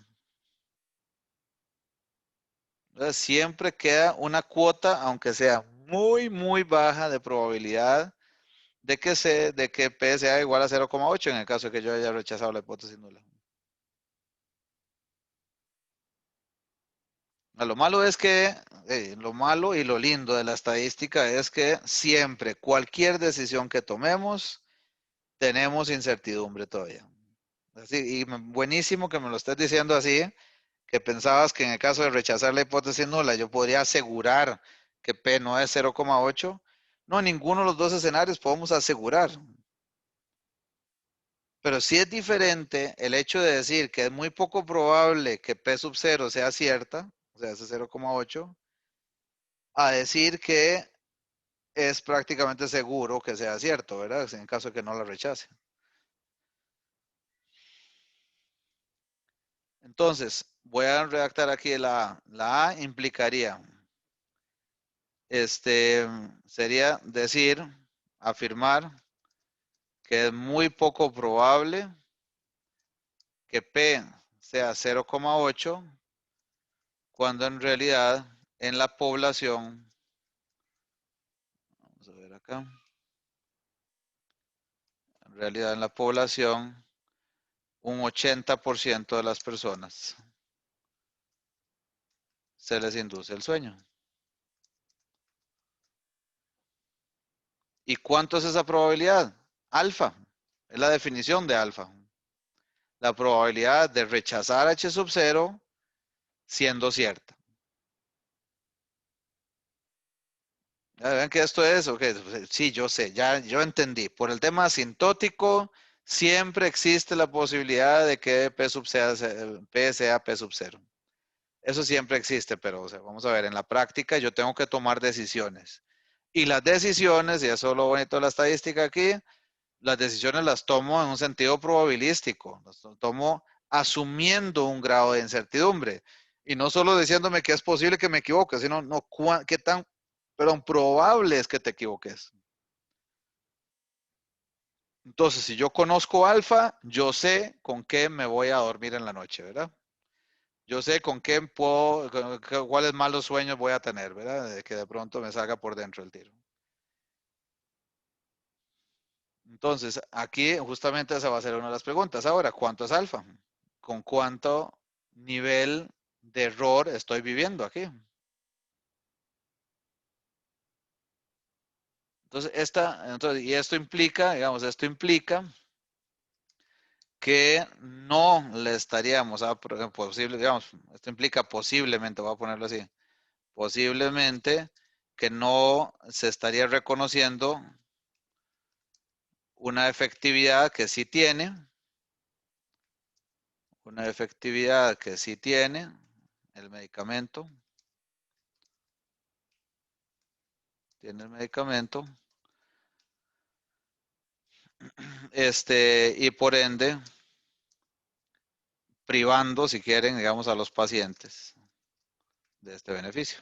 Entonces, siempre queda una cuota, aunque sea muy baja de probabilidad de que P sea igual a 0,8 en el caso de que yo haya rechazado la hipótesis nula. Lo malo es que, lo malo y lo lindo de la estadística es que siempre, cualquier decisión que tomemos, tenemos incertidumbre todavía. Así, y buenísimo que me lo estés diciendo así, que pensabas que en el caso de rechazar la hipótesis nula, yo podría asegurar que P no es 0,8. No, ninguno de los dos escenarios podemos asegurar. Pero sí es diferente el hecho de decir que es muy poco probable que P sub 0 sea cierta, o sea, ese 0,8, a decir que es prácticamente seguro que sea cierto, ¿verdad? En caso de que no la rechace. Entonces, voy a redactar aquí la A implicaría, sería decir, afirmar que es muy poco probable que P sea 0,8 cuando en realidad en la población, vamos a ver acá, en realidad en la población un 80% de las personas se les induce el sueño. ¿Y cuánto es esa probabilidad? Alfa. Es la definición de alfa. La probabilidad de rechazar H sub 0 siendo cierta. ¿Ya ven que esto es? Okay. Sí, yo sé, ya yo entendí. Por el tema asintótico, siempre existe la posibilidad de que P sea P sub 0. Eso siempre existe, pero o sea, vamos a ver, en la práctica yo tengo que tomar decisiones. Y las decisiones, y eso es lo bonito de la estadística aquí, las decisiones las tomo en un sentido probabilístico, las tomo asumiendo un grado de incertidumbre y no solo diciéndome que es posible que me equivoque, sino no, qué tan probable es que te equivoques. Entonces, si yo conozco alfa, yo sé con qué me voy a dormir en la noche, ¿verdad? Yo sé con qué cuáles malos sueños voy a tener, ¿verdad? De que de pronto me salga por dentro el tiro. Entonces, aquí justamente esa va a ser una de las preguntas. Ahora, ¿cuánto es alfa? ¿Con cuánto nivel de error estoy viviendo aquí? Entonces, y esto implica, digamos, que no le estaríamos a posible, digamos, esto implica posiblemente, voy a ponerlo así, posiblemente que no se estaría reconociendo una efectividad que sí tiene, el medicamento, y por ende, privando, si quieren, digamos, a los pacientes de este beneficio.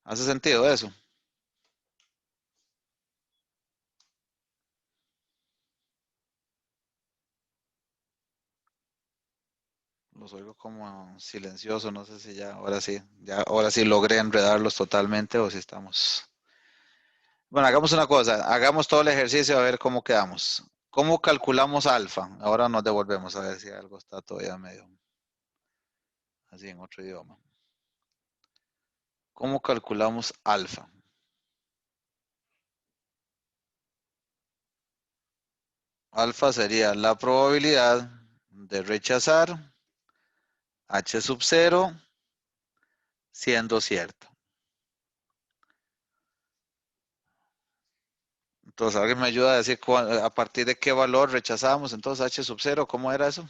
¿Hace sentido eso? Los oigo como silencioso, no sé si ya, ahora sí logré enredarlos totalmente o si estamos. Bueno, hagamos una cosa, hagamos todo el ejercicio a ver cómo quedamos. ¿Cómo calculamos alfa? Ahora nos devolvemos a ver si algo está todavía medio así en otro idioma. ¿Cómo calculamos alfa? Alfa sería la probabilidad de rechazar H sub 0 siendo cierto. Entonces, ¿alguien me ayuda a decir a partir de qué valor rechazamos? Entonces, H sub 0, ¿cómo era eso?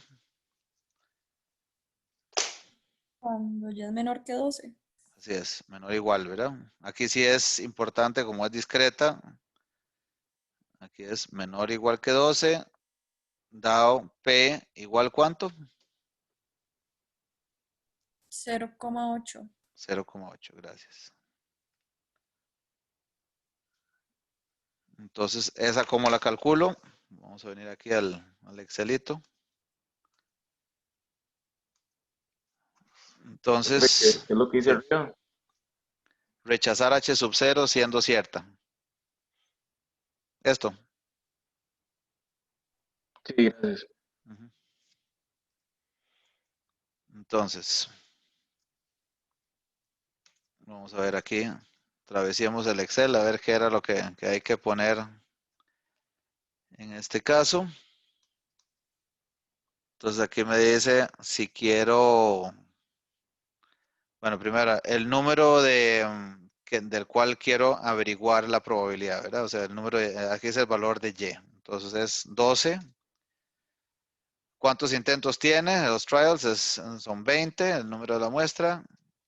Cuando ya es menor que 12. Así es, menor o igual, ¿verdad? Aquí sí es importante, como es discreta, aquí es menor o igual que 12, dado P igual ¿cuánto? 0,8. 0,8, gracias. Entonces, ¿esa cómo la calculo? Vamos a venir aquí al Excelito. Entonces, ¿Qué es lo que dice sí, arriba? rechazar H sub 0 siendo cierta. Esto. Sí, gracias. Ujú. Entonces, vamos a ver aquí. Travesíamos el Excel a ver qué era lo que hay que poner en este caso. Entonces aquí me dice si quiero, bueno, primero, el número del cual quiero averiguar la probabilidad, ¿verdad? O sea, aquí es el valor de Y. Entonces es 12. ¿Cuántos intentos tiene? Los trials son 20, el número de la muestra.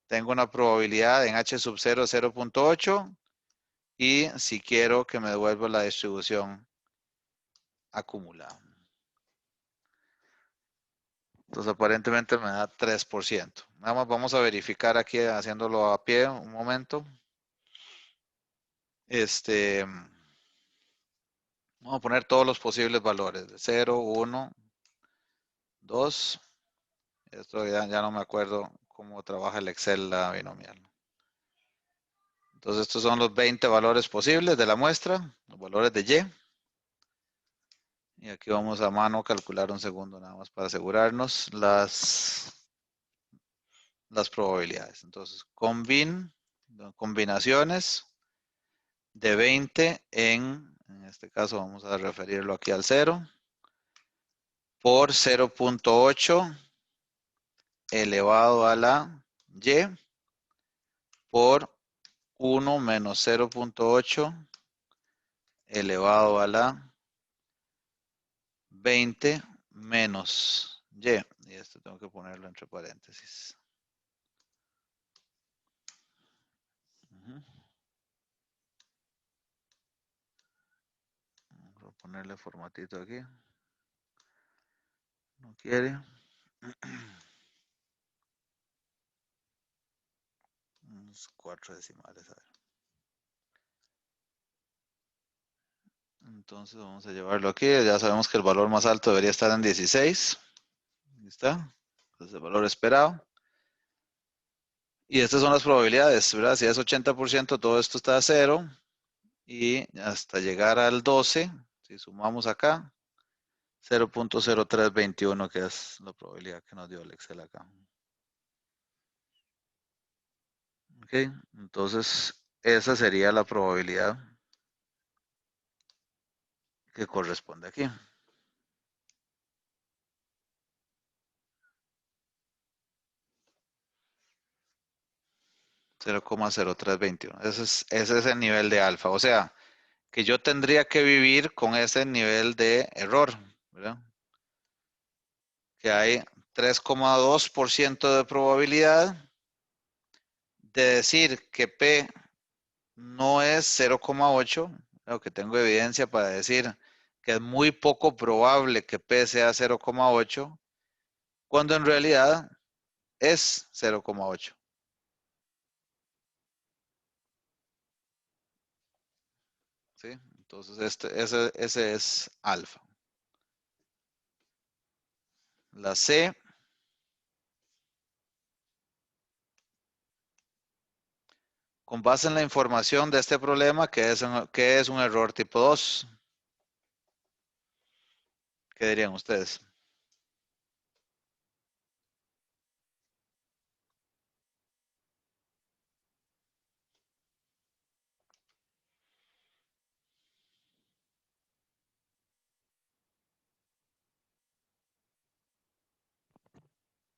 Tengo una probabilidad en H sub 0, 0.8. Y si quiero que me devuelva la distribución acumulada. Entonces aparentemente me da 3%. Nada más vamos a verificar aquí haciéndolo a pie un momento. Vamos a poner todos los posibles valores. De 0, 1, 2. Esto ya no me acuerdo cómo trabaja el Excel la binomial. Entonces estos son los 20 valores posibles de la muestra, los valores de Y. Y aquí vamos a mano calcular un segundo nada más para asegurarnos las probabilidades. Entonces, combinaciones de 20 en este caso vamos a referirlo aquí al 0, por 0.8 elevado a la Y por 1 menos 0.8 elevado a la 20 menos Y. Y esto tengo que ponerlo entre paréntesis. Vamos a ponerle formatito aquí. No quiere. Unos 4 decimales. A ver. Entonces vamos a llevarlo aquí. Ya sabemos que el valor más alto debería estar en 16. Ahí está. Entonces el valor esperado. Y estas son las probabilidades, ¿verdad? Si es 80%, todo esto está a 0. Y hasta llegar al 12, si sumamos acá, 0.0321, que es la probabilidad que nos dio el Excel acá. Ok, entonces esa sería la probabilidad que corresponde aquí. 0.0321. Ese es el nivel de alfa. O sea, que yo tendría que vivir con ese nivel de error, ¿verdad? Que hay 3,2% de probabilidad de decir que P no es 0,8, que tengo evidencia para decir que es muy poco probable que P sea 0,8, cuando en realidad es 0,8. ¿Sí? Entonces ese es alfa. La C con base en la información de este problema, que es un error tipo 2. ¿Qué dirían ustedes?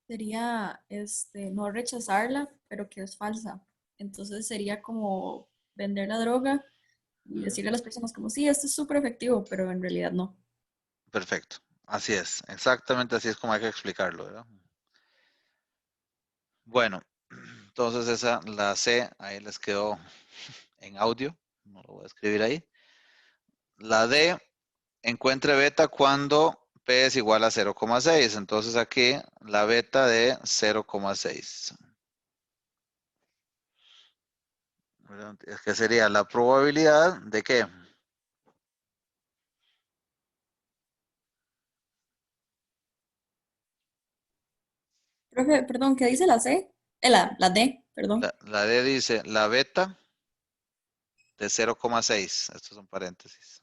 Sería no rechazarla, pero que es falsa. Entonces sería como vender la droga y decirle a las personas como, sí, esto es súper efectivo, pero en realidad no. Perfecto. Así es. Exactamente así es como hay que explicarlo, ¿verdad? Bueno, entonces la C, ahí les quedó en audio. No lo voy a escribir ahí. La D, encuentre beta cuando P es igual a 0,6. Entonces aquí la beta de 0,6. Es que sería la probabilidad de que Profe, perdón, ¿qué dice la C? La D, perdón. La D dice la beta de 0,6. Estos son paréntesis,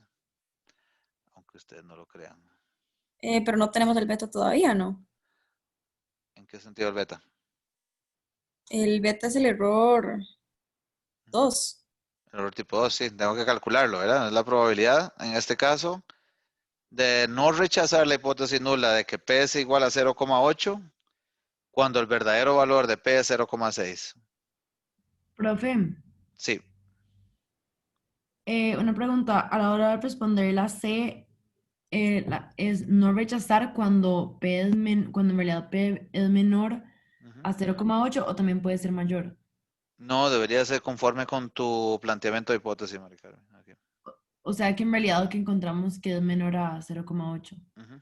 aunque ustedes no lo crean. Pero no tenemos el beta todavía, ¿no? ¿En qué sentido el beta? El beta es el error 2. Error tipo 2, sí, tengo que calcularlo, ¿verdad? Es la probabilidad, en este caso, de no rechazar la hipótesis nula de que P es igual a 0,8 cuando el verdadero valor de P es 0,6. Profe, Sí, una pregunta. A la hora de responder la C, es no rechazar cuando cuando en realidad P es menor a 0,8 o también puede ser mayor. no, debería ser conforme con tu planteamiento de hipótesis, Mari Carmen. Aquí. O sea que en realidad lo que encontramos que es menor a 0,8. Ujú.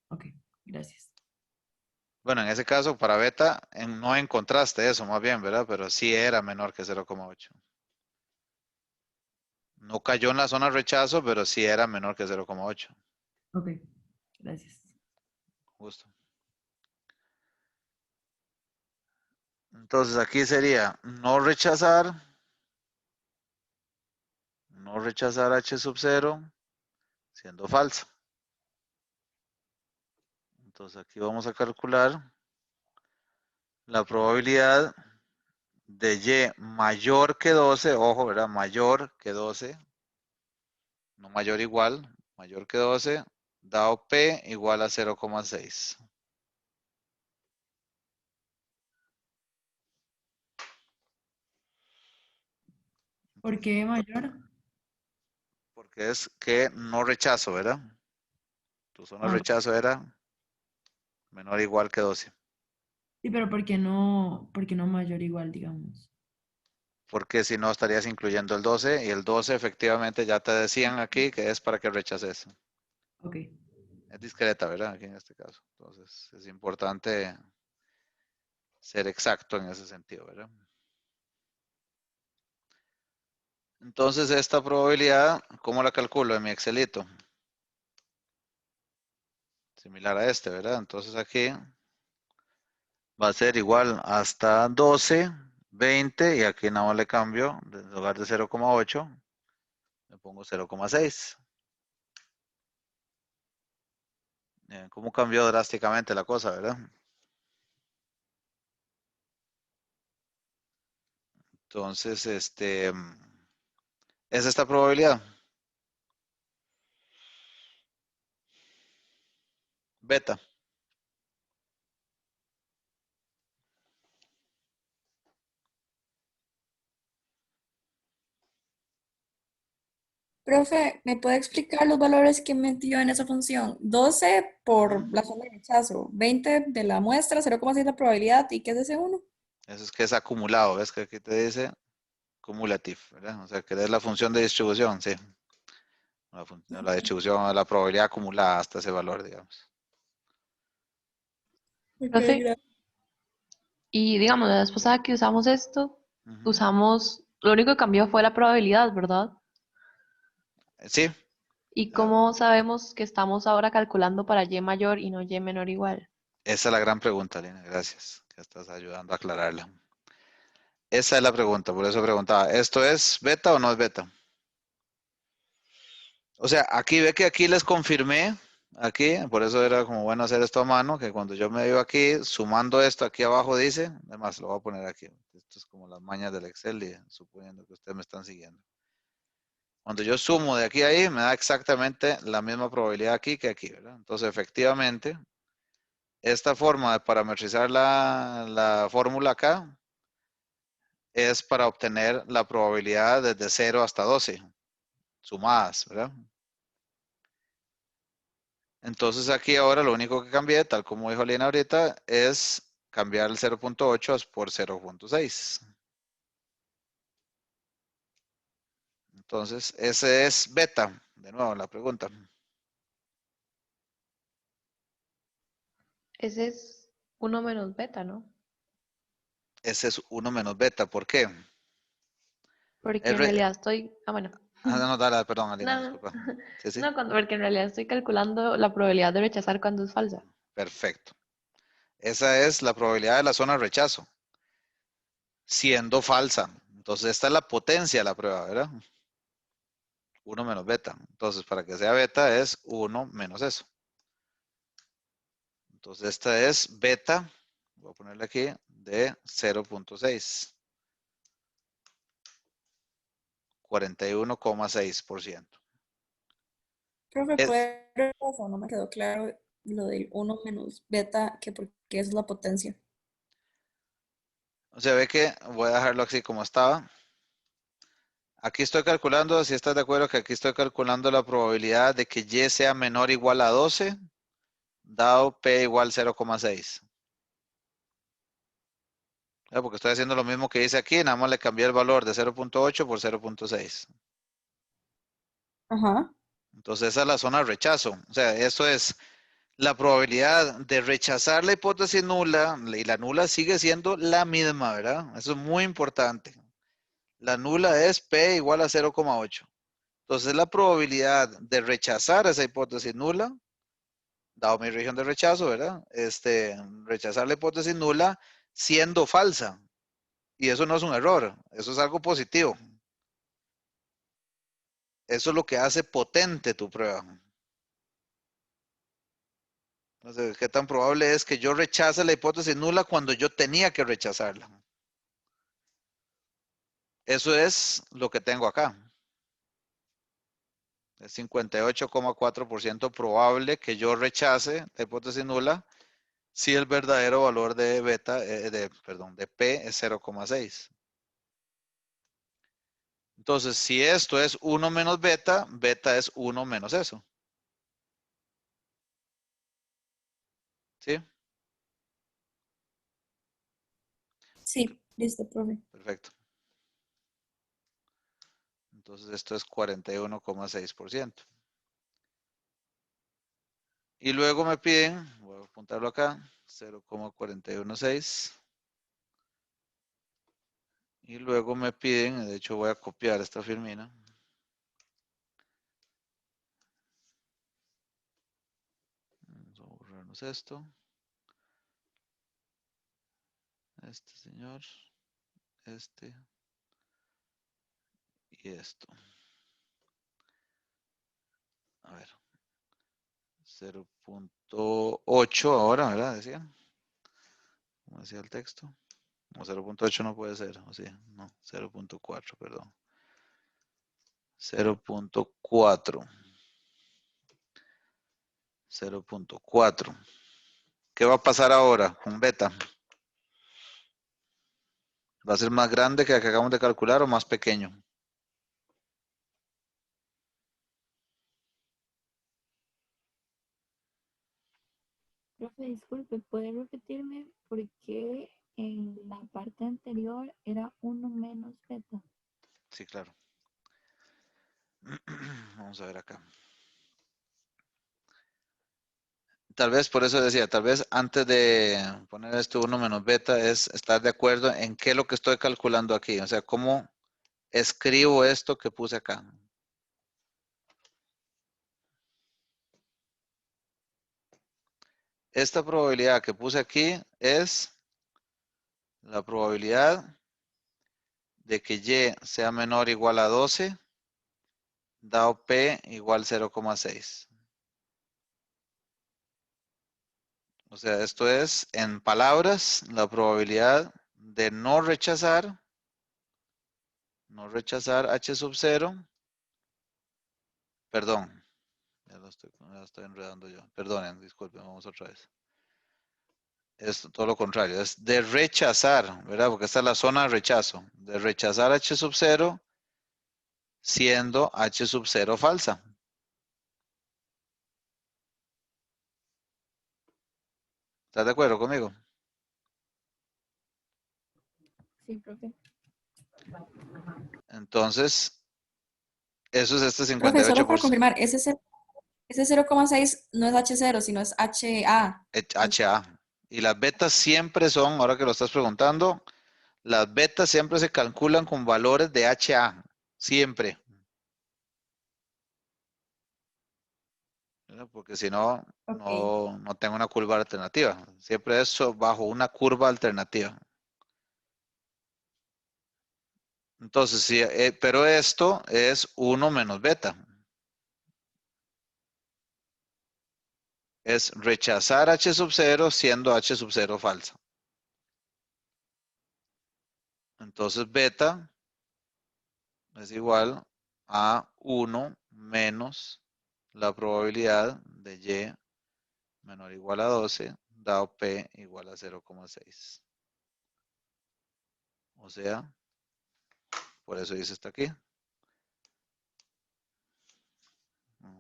Ok, gracias. Bueno, en ese caso, para beta, no encontraste eso más bien, ¿verdad? Pero sí era menor que 0,8. No cayó en la zona rechazo, pero sí era menor que 0,8. Ok, gracias. Justo. Entonces aquí sería no rechazar H sub 0 siendo falso. Entonces aquí vamos a calcular la probabilidad de Y mayor que 12, ojo, ¿verdad? Mayor que 12, no mayor igual, mayor que 12, dado P igual a 0,6. ¿Por qué mayor? Porque es que no rechazo, ¿verdad? Tu zona de Ah, rechazo era menor o igual que 12. sí, pero por qué no mayor igual, digamos? Porque si no estarías incluyendo el 12 y el 12 efectivamente ya te decían aquí que es para que rechaces. Ok, Es discreta, ¿verdad? Aquí en este caso. Entonces es importante ser exacto en ese sentido, ¿verdad? Entonces esta probabilidad, ¿cómo la calculo en mi Excelito? Similar a este, ¿verdad? Entonces aquí va a ser igual hasta 12, 20 y aquí nada más le cambio, en lugar de 0,8, le pongo 0,6. ¿Cómo cambió drásticamente la cosa, verdad? Entonces, es esta probabilidad. Beta. Profe, ¿me puede explicar los valores que metió en esa función? 12 por Ujú. la zona de rechazo, 20 de la muestra, 0,6 la probabilidad, ¿y qué es ese uno? Eso es que es acumulado, ¿ves? Que aquí te dice cumulative, ¿verdad? O sea, que es la función de distribución, sí. La distribución, la probabilidad acumulada hasta ese valor, digamos. Ok, Profe, gracias. y digamos, la vez pasada que usamos esto, Ujú. usamos, lo único que cambió fue la probabilidad, ¿verdad? Sí, ¿Y ah, cómo sabemos que estamos ahora calculando para Y mayor y no Y menor igual? esa es la gran pregunta, Lina. Gracias, que estás ayudando a aclararla. Esa es la pregunta, por eso preguntaba, ¿esto es beta o no es beta? O sea, aquí ve que aquí les confirmé, aquí, por eso era como bueno hacer esto a mano, que cuando yo me veo aquí, sumando esto aquí abajo dice, además lo voy a poner aquí, esto es como las mañas del Excel, y suponiendo que ustedes me están siguiendo. Cuando yo sumo de aquí a ahí, me da exactamente la misma probabilidad aquí que aquí, ¿verdad? Entonces, efectivamente, esta forma de parametrizar la fórmula acá es para obtener la probabilidad desde 0 hasta 12, sumadas, ¿verdad? Entonces aquí ahora lo único que cambié, tal como dijo Lina ahorita, es cambiar el 0.8 por 0.6. Entonces, ese es beta. De nuevo, la pregunta. Ese es uno menos beta, ¿no? Ese es 1 menos beta. ¿Por qué? Porque en R... realidad estoy, bueno, no, dale, perdón, Alina, no, disculpa. Sí, sí. no, porque en realidad estoy calculando la probabilidad de rechazar cuando es falsa. Perfecto. Esa es la probabilidad de la zona de rechazo, siendo falsa. Entonces, esta es la potencia de la prueba, ¿verdad? 1 menos beta. Entonces, para que sea beta es 1 menos eso. Entonces, esta es beta, voy a ponerle aquí, de 0.6. 41,6%. Profe, ¿puede repetir eso? No me quedó claro lo del 1 menos beta, que porque es la potencia. O sea, ve que voy a dejarlo así como estaba. Aquí estoy calculando, si estás de acuerdo, que aquí estoy calculando la probabilidad de que Y sea menor o igual a 12, dado P igual 0,6. Porque estoy haciendo lo mismo que hice aquí, nada más le cambié el valor de 0.8 por 0.6. Ajá. Entonces esa es la zona de rechazo. O sea, esto es la probabilidad de rechazar la hipótesis nula, y la nula sigue siendo la misma, ¿verdad? Eso es muy importante. La nula es P igual a 0,8. Entonces la probabilidad de rechazar esa hipótesis nula, dado mi región de rechazo, ¿verdad? Rechazar la hipótesis nula siendo falsa. Y eso no es un error, eso es algo positivo. Eso es lo que hace potente tu prueba. Entonces, ¿qué tan probable es que yo rechace la hipótesis nula cuando yo tenía que rechazarla? Eso es lo que tengo acá. Es 58,4% probable que yo rechace la hipótesis nula si el verdadero valor de beta, de P es 0,6. Entonces, si esto es 1 menos beta, beta es 1 menos eso. ¿Sí? Sí, listo, profe. Perfecto. Entonces, esto es 41,6%. Y luego me piden, voy a apuntarlo acá, 0,416. Y luego me piden, de hecho voy a copiar esta firmina. Vamos a borrarnos esto. Este señor, este y esto. A ver. 0.8 ahora, ¿verdad? Decía. Como decía el texto. No, 0.8 no puede ser. O sea, no, 0.4, perdón. 0.4. 0.4. ¿Qué va a pasar ahora con beta? ¿Va a ser más grande que la que acabamos de calcular o más pequeño? Profe, disculpe, ¿puede repetirme por qué en la parte anterior era 1 menos beta? Sí, claro. Vamos a ver acá. Tal vez por eso decía, tal vez antes de poner esto 1 menos beta es estar de acuerdo en qué es lo que estoy calculando aquí. O sea, cómo escribo esto que puse acá. Esta probabilidad que puse aquí es la probabilidad de que Y sea menor o igual a 12, dado P igual 0,6. O sea, esto es, en palabras, la probabilidad de no rechazar H sub 0, perdón, ya lo estoy enredando yo. Perdonen, disculpen, vamos otra vez. Es todo lo contrario, es de rechazar, ¿verdad? Porque esta es la zona de rechazo. De rechazar H sub 0 siendo H sub 0 falsa. ¿Estás de acuerdo conmigo? Sí, profe. Entonces, eso es este Profe, solo para 58%. confirmar, ese 0,6 no es H0, sino es HA. HA. Y las betas siempre son, ahora que lo estás preguntando, las betas siempre se calculan con valores de HA. Siempre. ¿verdad? Porque si no, Ok. no tengo una curva alternativa. Siempre eso bajo una curva alternativa. Entonces, sí, pero esto es 1 menos beta. Es rechazar h sub 0 siendo h sub 0 falsa. Entonces, beta es igual a 1 menos la probabilidad de y menor o igual a 12, dado p igual a 0,6. O sea, por eso dice está aquí.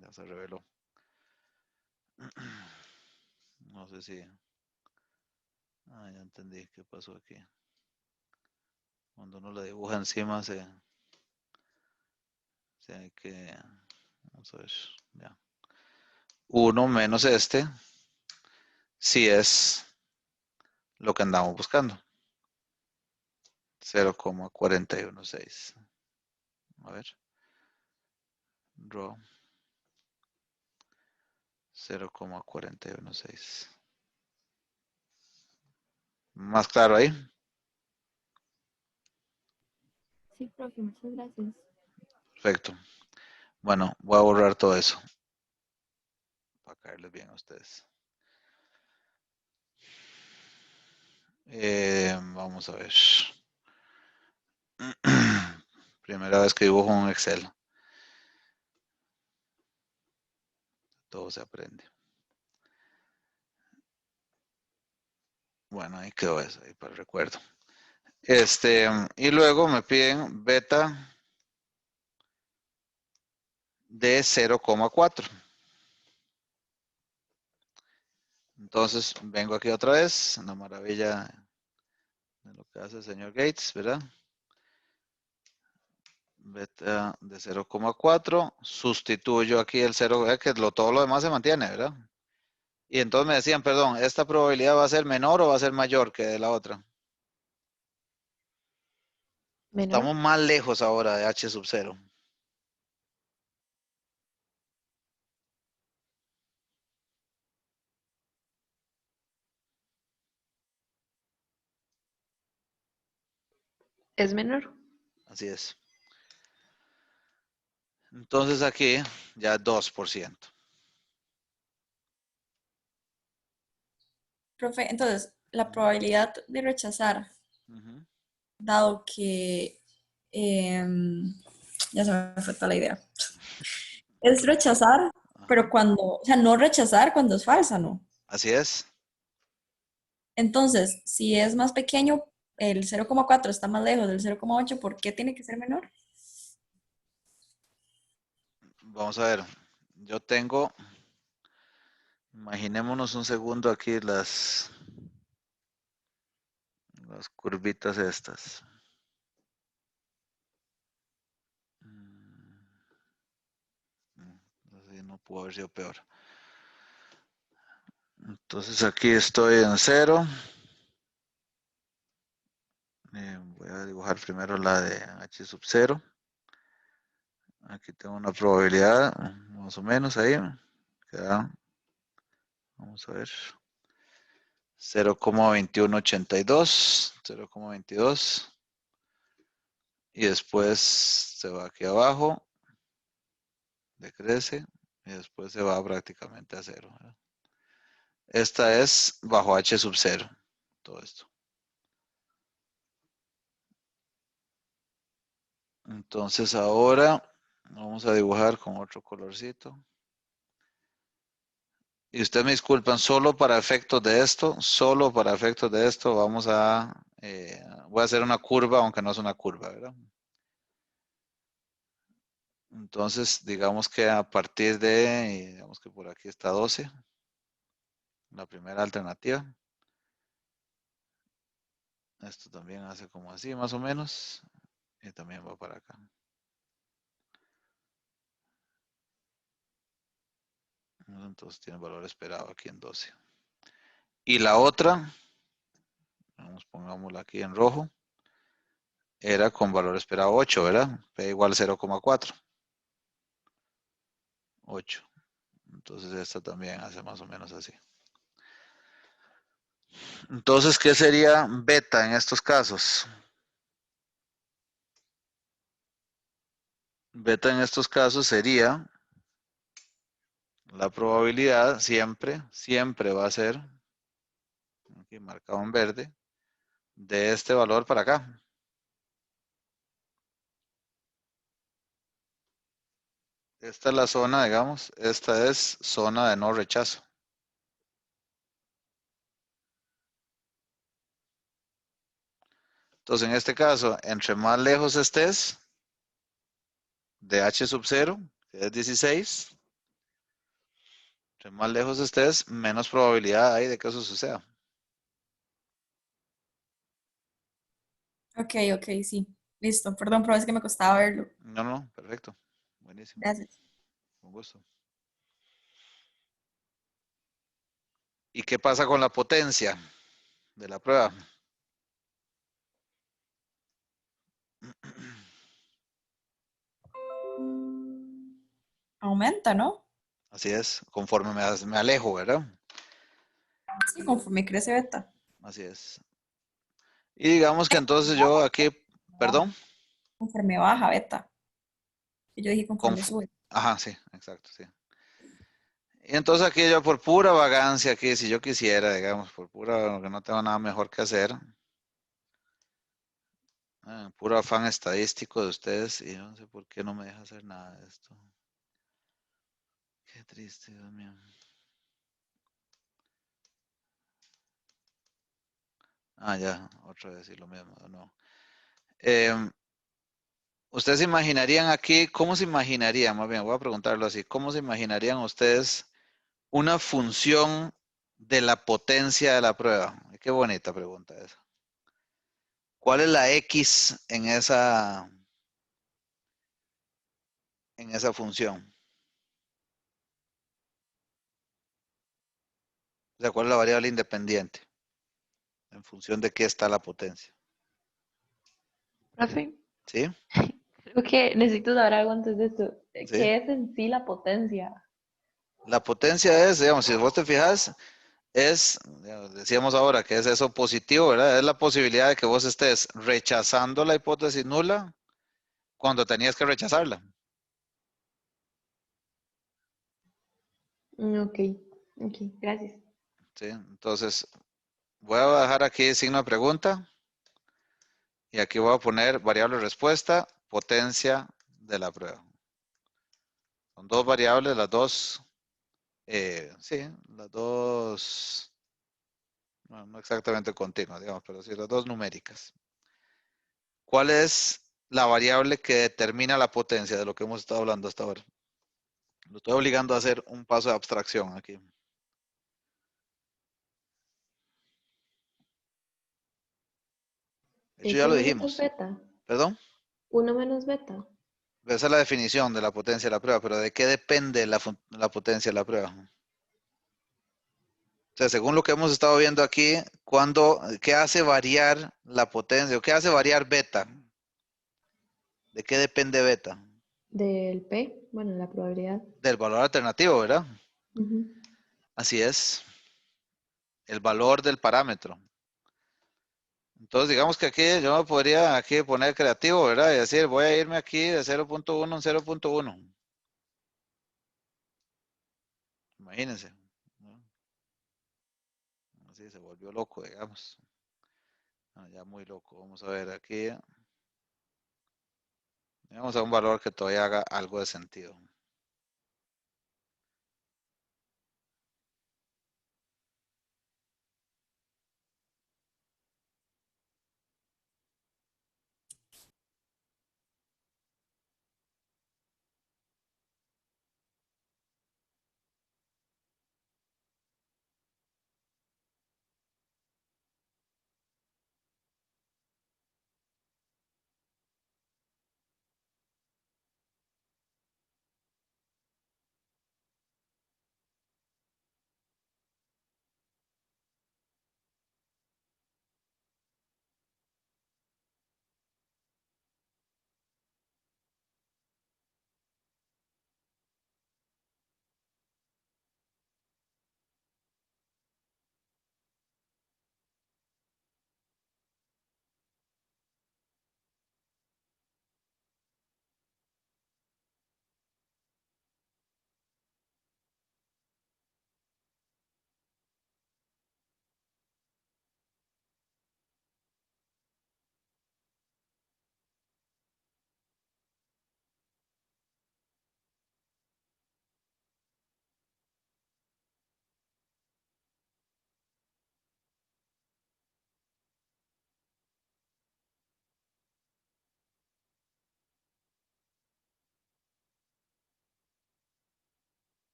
Ya se reveló. No sé si... Ah, ya entendí qué pasó aquí. Cuando uno le dibuja encima se hay que... Vamos a ver, ya. 1 menos este, si es lo que andamos buscando. 0,416. A ver. Draw. 0,416. ¿Más claro ahí? Sí, profe, muchas gracias. Perfecto. Bueno, voy a borrar todo eso. Para caerles bien a ustedes. Vamos a ver. Primera vez que dibujo un Excel. Todo se aprende. Bueno, ahí quedó eso, ahí para el recuerdo. Y luego me piden beta de 0,4. Entonces, vengo aquí otra vez, una maravilla de lo que hace el señor Gates, ¿verdad? Beta de 0,4, sustituyo aquí el 0, que todo lo demás se mantiene, ¿verdad? Y entonces me decían, perdón, ¿esta probabilidad va a ser menor o va a ser mayor que de la otra? Menor. Estamos más lejos ahora de h sub 0. Es menor. Así es. Entonces aquí ya 2%. Profe, entonces, la probabilidad de rechazar, Ujú. dado que ya se me fue toda la idea. Es rechazar, pero Ajá. o sea, no rechazar cuando es falsa, ¿no? Así es. Entonces, si es más pequeño, el 0,4 está más lejos del 0,8, ¿por qué tiene que ser menor? Vamos a ver. Yo tengo, imaginémonos un segundo aquí las curvitas estas. No pudo haber sido peor. Entonces aquí estoy en 0. Voy a dibujar primero la de h sub 0. Aquí tengo una probabilidad, más o menos ahí. Queda, vamos a ver. 0,2182. 0,22. Y después se va aquí abajo. Decrece. Y después se va prácticamente a 0. ¿verdad? Esta es bajo h sub 0. Todo esto. Entonces ahora vamos a dibujar con otro colorcito. Y ustedes me disculpan, solo para efectos de esto, vamos a, voy a hacer una curva, aunque no es una curva, ¿verdad? Entonces, digamos que a partir de, digamos que por aquí está 12, la primera alternativa. Esto también hace como así, más o menos, y también va para acá. Entonces tiene valor esperado aquí en 12. Y la otra, pongámosla aquí en rojo, era con valor esperado 8, ¿verdad? P igual 0,4. 8. Entonces esta también hace más o menos así. Entonces, ¿qué sería beta en estos casos? Beta en estos casos sería la probabilidad siempre va a ser, aquí marcado en verde, de este valor para acá. Esta es la zona, digamos, esta es zona de no rechazo. Entonces, en este caso, entre más lejos estés de h sub 0, que es 16, entre más lejos estés, menos probabilidad hay de que eso suceda. Ok, ok, sí. Listo. Perdón, pero es que me costaba verlo. No, no, perfecto. Buenísimo. Gracias. Con gusto. ¿Y qué pasa con la potencia de la prueba? Aumenta, ¿no? Así es, conforme me alejo, ¿verdad? Sí, conforme crece beta. Así es. Y digamos que entonces yo aquí, perdón, Conforme baja beta. Y yo dije conforme Conf- sube. ajá, sí, exacto, sí. Y entonces aquí yo por pura vagancia, aquí si yo quisiera, digamos, por pura, que no tengo nada mejor que hacer, puro afán estadístico de ustedes, y yo no sé por qué no me deja hacer nada de esto. Qué triste, Dios mío. Ah, ya, otra vez y lo mismo, no. ¿Ustedes se imaginarían aquí, cómo se imaginarían, más bien, voy a preguntarlo así, cómo se imaginarían ustedes una función de la potencia de la prueba? Qué bonita pregunta esa. ¿Cuál es la X en esa función? O sea, ¿cuál es la variable independiente? En función de qué está la potencia. Profe, ¿Sí? creo que necesito saber algo antes de esto. ¿Sí? ¿Qué es en sí la potencia? La potencia es, digamos, si vos te fijas, digamos, decíamos ahora que es eso positivo, ¿verdad? Es la posibilidad de que vos estés rechazando la hipótesis nula cuando tenías que rechazarla. Ok, ok, gracias. ¿Sí? Entonces, voy a dejar aquí signo de pregunta y aquí voy a poner variable respuesta, potencia de la prueba. Son dos variables, las dos, sí, las dos, no exactamente continuas, digamos, pero sí, las dos numéricas. ¿Cuál es la variable que determina la potencia de lo que hemos estado hablando hasta ahora? Lo estoy obligando a hacer un paso de abstracción aquí. De hecho, ya lo X menos dijimos. beta. ¿Perdón? 1 menos beta. Esa es la definición de la potencia de la prueba, pero ¿de qué depende la potencia de la prueba? O sea, según lo que hemos estado viendo aquí, ¿qué hace variar la potencia o qué hace variar beta? ¿De qué depende beta? Del P, bueno, la probabilidad. Del valor alternativo, ¿verdad? Ujú. Así es. El valor del parámetro. Entonces, digamos que aquí yo me podría aquí poner creativo, ¿verdad? Y decir, voy a irme aquí de 0.1 en 0.1. Imagínense, ¿no? Así se volvió loco, digamos. Ya muy loco. Vamos a ver aquí. Vamos a un valor que todavía haga algo de sentido.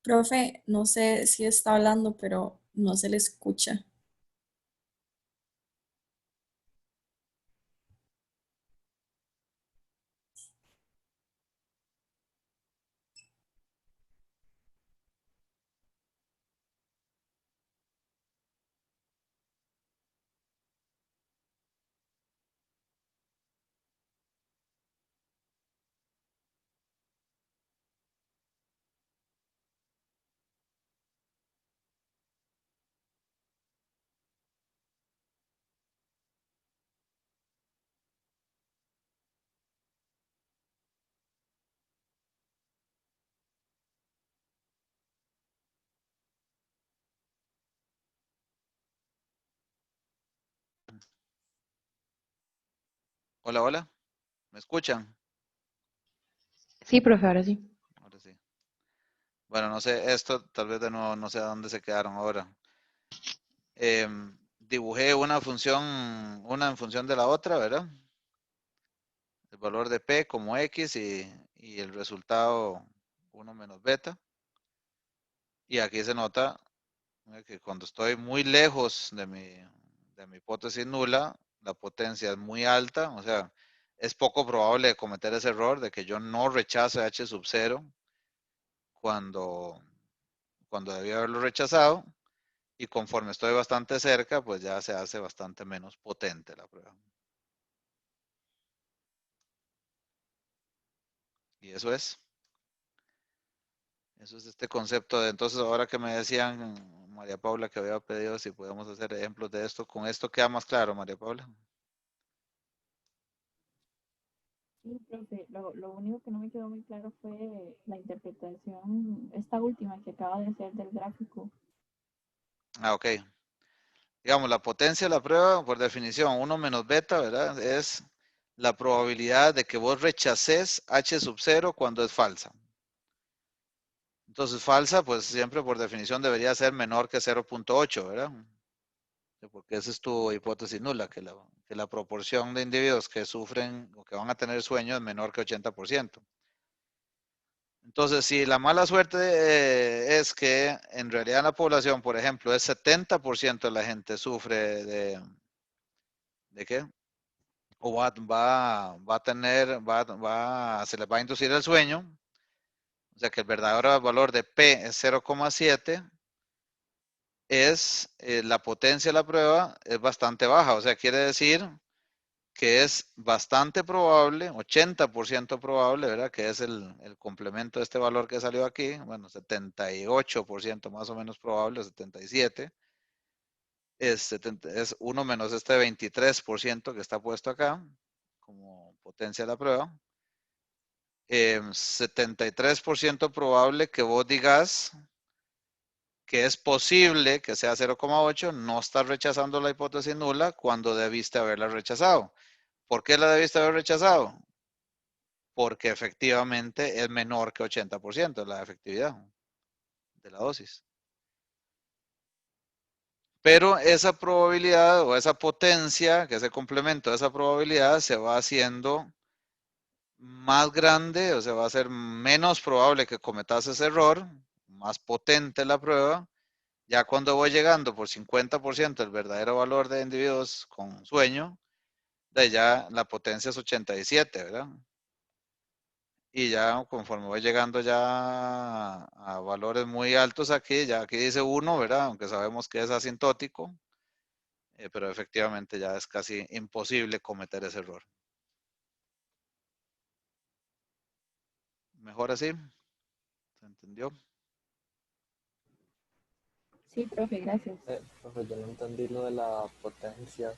Profe, no sé si está hablando, pero no se le escucha. Hola, hola. ¿Me escuchan? Sí, profe, ahora sí. Ahora sí. Bueno, no sé, esto tal vez de nuevo, no sé a dónde se quedaron ahora. Dibujé una en función de la otra, ¿verdad? El valor de P como X y el resultado 1 menos beta. Y aquí se nota que cuando estoy muy lejos de mi hipótesis nula, la potencia es muy alta, o sea, es poco probable de cometer ese error de que yo no rechace H sub 0 cuando, cuando debía haberlo rechazado, y conforme estoy bastante cerca, pues ya se hace bastante menos potente la prueba. Y eso es este concepto de, entonces ahora que me decían, María Paula, que había pedido si podemos hacer ejemplos de esto, con esto queda más claro, María Paula. Sí, profe, lo único que no me quedó muy claro fue la interpretación, esta última que acaba de hacer del gráfico. Ah, ok. Digamos, la potencia de la prueba, por definición, 1 menos beta, ¿verdad? Es la probabilidad de que vos rechaces H sub 0 cuando es falsa. Entonces, falsa, pues siempre por definición debería ser menor que 0.8, ¿verdad? Porque esa es tu hipótesis nula, que la proporción de individuos que sufren o que van a tener sueño es menor que 80%. Entonces, si la mala suerte es que en realidad en la población, por ejemplo, es 70% de la gente sufre ¿de qué? O va a tener, se les va a inducir el sueño, o sea que el verdadero valor de P es 0,7, la potencia de la prueba es bastante baja, o sea, quiere decir que es bastante probable, 80% probable, ¿verdad? Que es el complemento de este valor que salió aquí, bueno, 78% más o menos probable, 77, es 1 menos este 23% que está puesto acá como potencia de la prueba. 73% probable que vos digas que es posible que sea 0,8, no estás rechazando la hipótesis nula cuando debiste haberla rechazado. ¿Por qué la debiste haber rechazado? Porque efectivamente es menor que 80% la efectividad de la dosis. Pero esa probabilidad o esa potencia, que es el complemento de esa probabilidad, se va haciendo más grande, o sea, va a ser menos probable que cometas ese error, más potente la prueba. Ya cuando voy llegando por 50% el verdadero valor de individuos con sueño, de ya la potencia es 87, ¿verdad? Y ya conforme voy llegando ya a valores muy altos aquí, ya aquí dice 1, ¿verdad? Aunque sabemos que es asintótico, pero efectivamente ya es casi imposible cometer ese error. Mejor así, ¿se entendió? Sí, profe, gracias. Profe, yo no entendí lo de la potencia.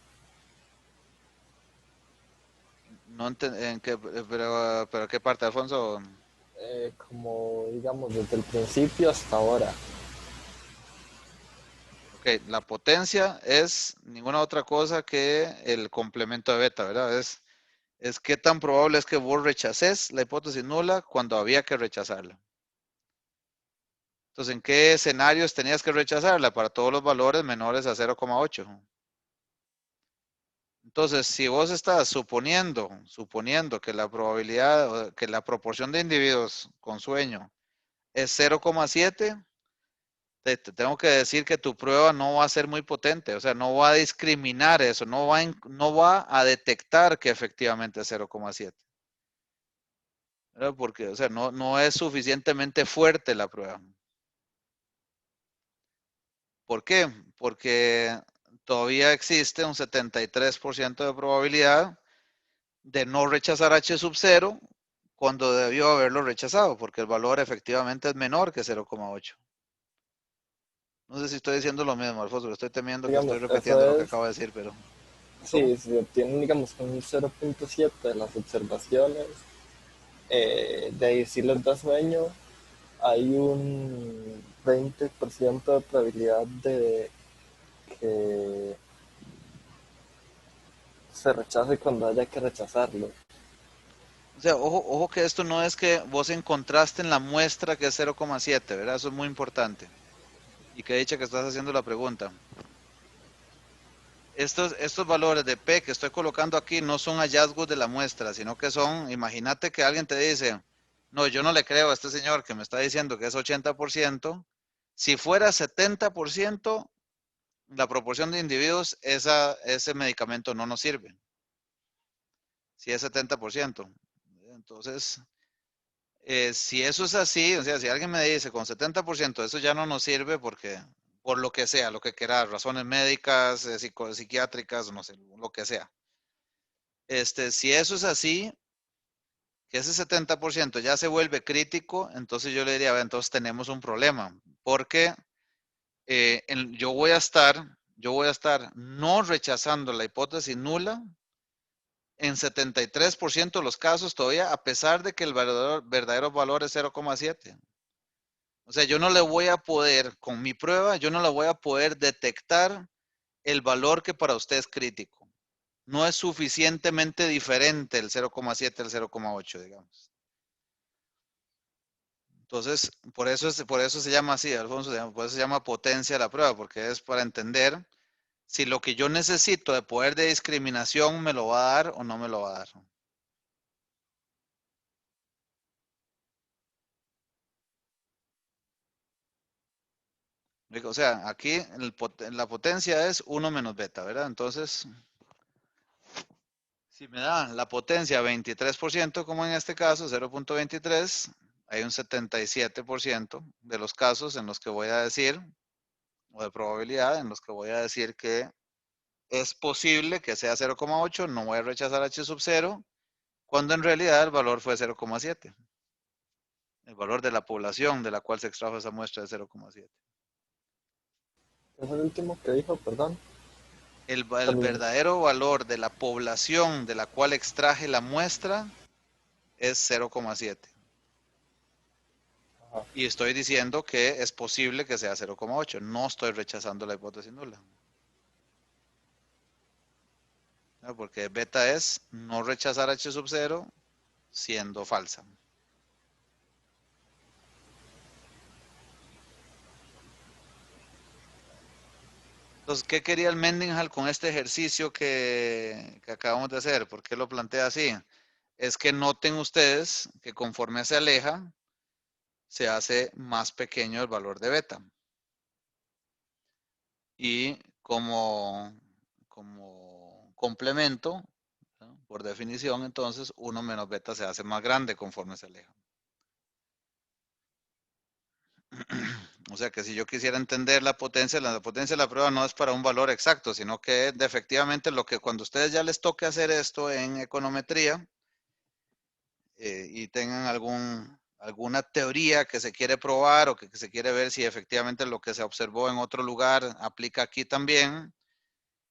No en qué, pero ¿qué parte, Alfonso? Como digamos desde el principio hasta ahora. Ok, la potencia es ninguna otra cosa que el complemento de beta, ¿verdad? Es qué tan probable es que vos rechaces la hipótesis nula cuando había que rechazarla. Entonces, ¿en qué escenarios tenías que rechazarla? Para todos los valores menores a 0,8. Entonces, si vos estás suponiendo que la probabilidad, que la proporción de individuos con sueño es 0,7, te tengo que decir que tu prueba no va a ser muy potente, o sea, no va a discriminar eso, no va a detectar que efectivamente es 0,7. Porque, o sea, no es suficientemente fuerte la prueba. ¿Por qué? Porque todavía existe un 73% de probabilidad de no rechazar H sub 0 cuando debió haberlo rechazado, porque el valor efectivamente es menor que 0,8. No sé si estoy diciendo lo mismo, Alfonso, estoy temiendo que estoy Digamos, repitiendo lo eso que es, acabo de decir, pero... ¿Cómo? sí, si obtienen, digamos, un 0.7 de las observaciones, de ahí sí les da sueño, hay un 20% de probabilidad de que se rechace cuando haya que rechazarlo. O sea, ojo que esto no es que vos encontraste en la muestra que es 0,7, ¿verdad? Eso es muy importante. Y que dicha que estás haciendo la pregunta. Estos valores de P que estoy colocando aquí no son hallazgos de la muestra, sino que son, imagínate que alguien te dice, no, yo no le creo a este señor que me está diciendo que es 80%. Si fuera 70%, la proporción de individuos, ese medicamento no nos sirve. Si es 70%. Entonces, si eso es así, o sea, si alguien me dice con 70% eso ya no nos sirve porque, por lo que sea, lo que quiera, razones médicas, psiquiátricas, no sé, lo que sea. Si eso es así, que ese 70% ya se vuelve crítico, entonces yo le diría, entonces tenemos un problema, porque yo voy a estar no rechazando la hipótesis nula en 73% de los casos todavía, a pesar de que el verdadero valor es 0,7. O sea, yo no le voy a poder, con mi prueba, yo no le voy a poder detectar el valor que para usted es crítico. No es suficientemente diferente el 0,7 al 0,8, digamos. Entonces, por eso se llama así, Alfonso, por eso se llama potencia de la prueba, porque es para entender si lo que yo necesito de poder de discriminación me lo va a dar o no me lo va a dar. O sea, aquí la potencia es 1 menos beta, ¿verdad? Entonces, si me da la potencia 23%, como en este caso, 0.23, hay un 77% de los casos en los que voy a decir, o de probabilidad, en los que voy a decir que es posible que sea 0,8, no voy a rechazar H sub 0, cuando en realidad el valor fue 0,7. El valor de la población de la cual se extrajo esa muestra es 0,7. ¿Es el último que dijo, perdón? El verdadero valor de la población de la cual extraje la muestra es 0,7. Y estoy diciendo que es posible que sea 0,8. No estoy rechazando la hipótesis nula. Porque beta es no rechazar H sub 0 siendo falsa. Entonces, ¿qué quería el Mendenhall con este ejercicio que acabamos de hacer? ¿Por qué lo plantea así? Es que noten ustedes que conforme se aleja, se hace más pequeño el valor de beta. Y como complemento, ¿no? Por definición, entonces, 1 menos beta se hace más grande conforme se aleja. O sea que si yo quisiera entender la potencia de la prueba no es para un valor exacto, sino que es de efectivamente lo que cuando ustedes ya les toque hacer esto en econometría y tengan alguna teoría que se quiere probar o que se quiere ver si efectivamente lo que se observó en otro lugar aplica aquí también,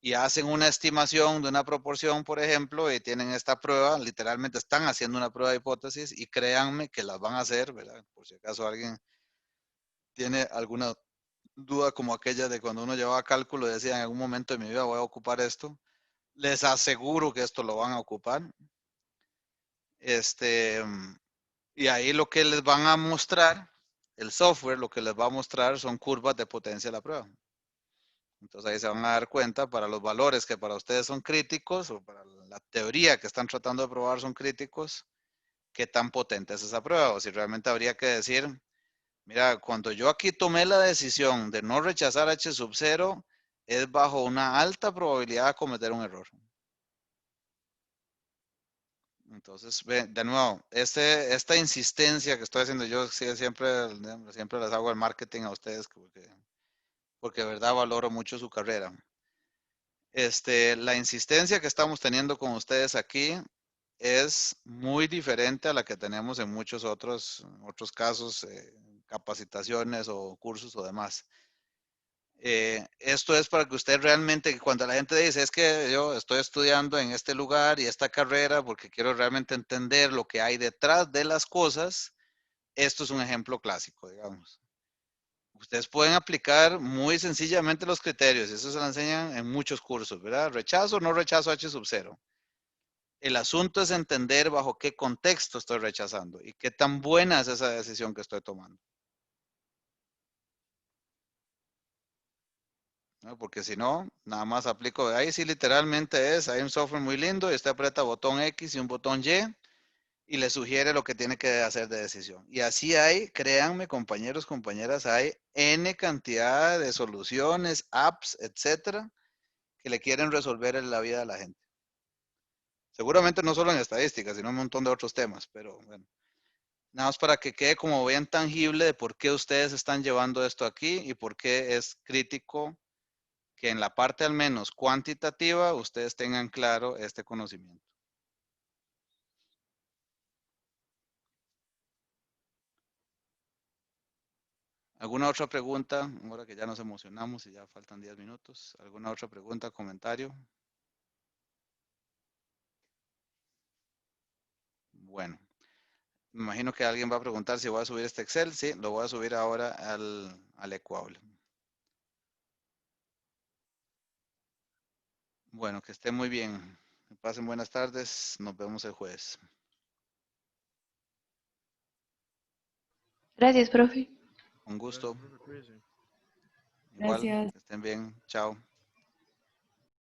y hacen una estimación de una proporción, por ejemplo, y tienen esta prueba, literalmente están haciendo una prueba de hipótesis y créanme que las van a hacer, ¿verdad? Por si acaso alguien tiene alguna duda como aquella de cuando uno llevaba cálculo y decía en algún momento de mi vida voy a ocupar esto, les aseguro que esto lo van a ocupar. Y ahí lo que les van a mostrar, el software lo que les va a mostrar son curvas de potencia de la prueba. Entonces ahí se van a dar cuenta para los valores que para ustedes son críticos o para la teoría que están tratando de probar son críticos, qué tan potente es esa prueba o si realmente habría que decir, Mira, cuando yo aquí tomé la decisión de no rechazar H sub 0, es bajo una alta probabilidad de cometer un error. Entonces, de nuevo, esta insistencia que estoy haciendo yo, siempre les hago el marketing a ustedes porque de verdad valoro mucho su carrera. La insistencia que estamos teniendo con ustedes aquí es muy diferente a la que tenemos en muchos otros casos, capacitaciones o cursos o demás. Esto es para que usted realmente, cuando la gente dice, es que yo estoy estudiando en este lugar y esta carrera porque quiero realmente entender lo que hay detrás de las cosas, esto es un ejemplo clásico, digamos. Ustedes pueden aplicar muy sencillamente los criterios, eso se lo enseñan en muchos cursos, ¿verdad? Rechazo o no rechazo H sub 0. El asunto es entender bajo qué contexto estoy rechazando y qué tan buena es esa decisión que estoy tomando. ¿No? Porque si no, nada más aplico, ahí sí literalmente hay un software muy lindo y usted aprieta botón X y un botón y le sugiere lo que tiene que hacer de decisión. Y así hay, créanme compañeros, compañeras, hay N cantidad de soluciones, apps, etcétera, que le quieren resolver en la vida de la gente. Seguramente no solo en estadística, sino un montón de otros temas, pero bueno. Nada más para que quede como bien tangible de por qué ustedes están llevando esto aquí y por qué es crítico que en la parte al menos cuantitativa ustedes tengan claro este conocimiento. ¿Alguna otra pregunta? Ahora que ya nos emocionamos y ya faltan 10 minutos. ¿Alguna otra pregunta, comentario? Bueno, me imagino que alguien va a preguntar si voy a subir este Excel. Sí, lo voy a subir ahora al Equable. Bueno, que esté muy bien. Que pasen buenas tardes. Nos vemos el jueves. Gracias, profe. Un gusto. Gracias. Igual, que estén bien. Chao.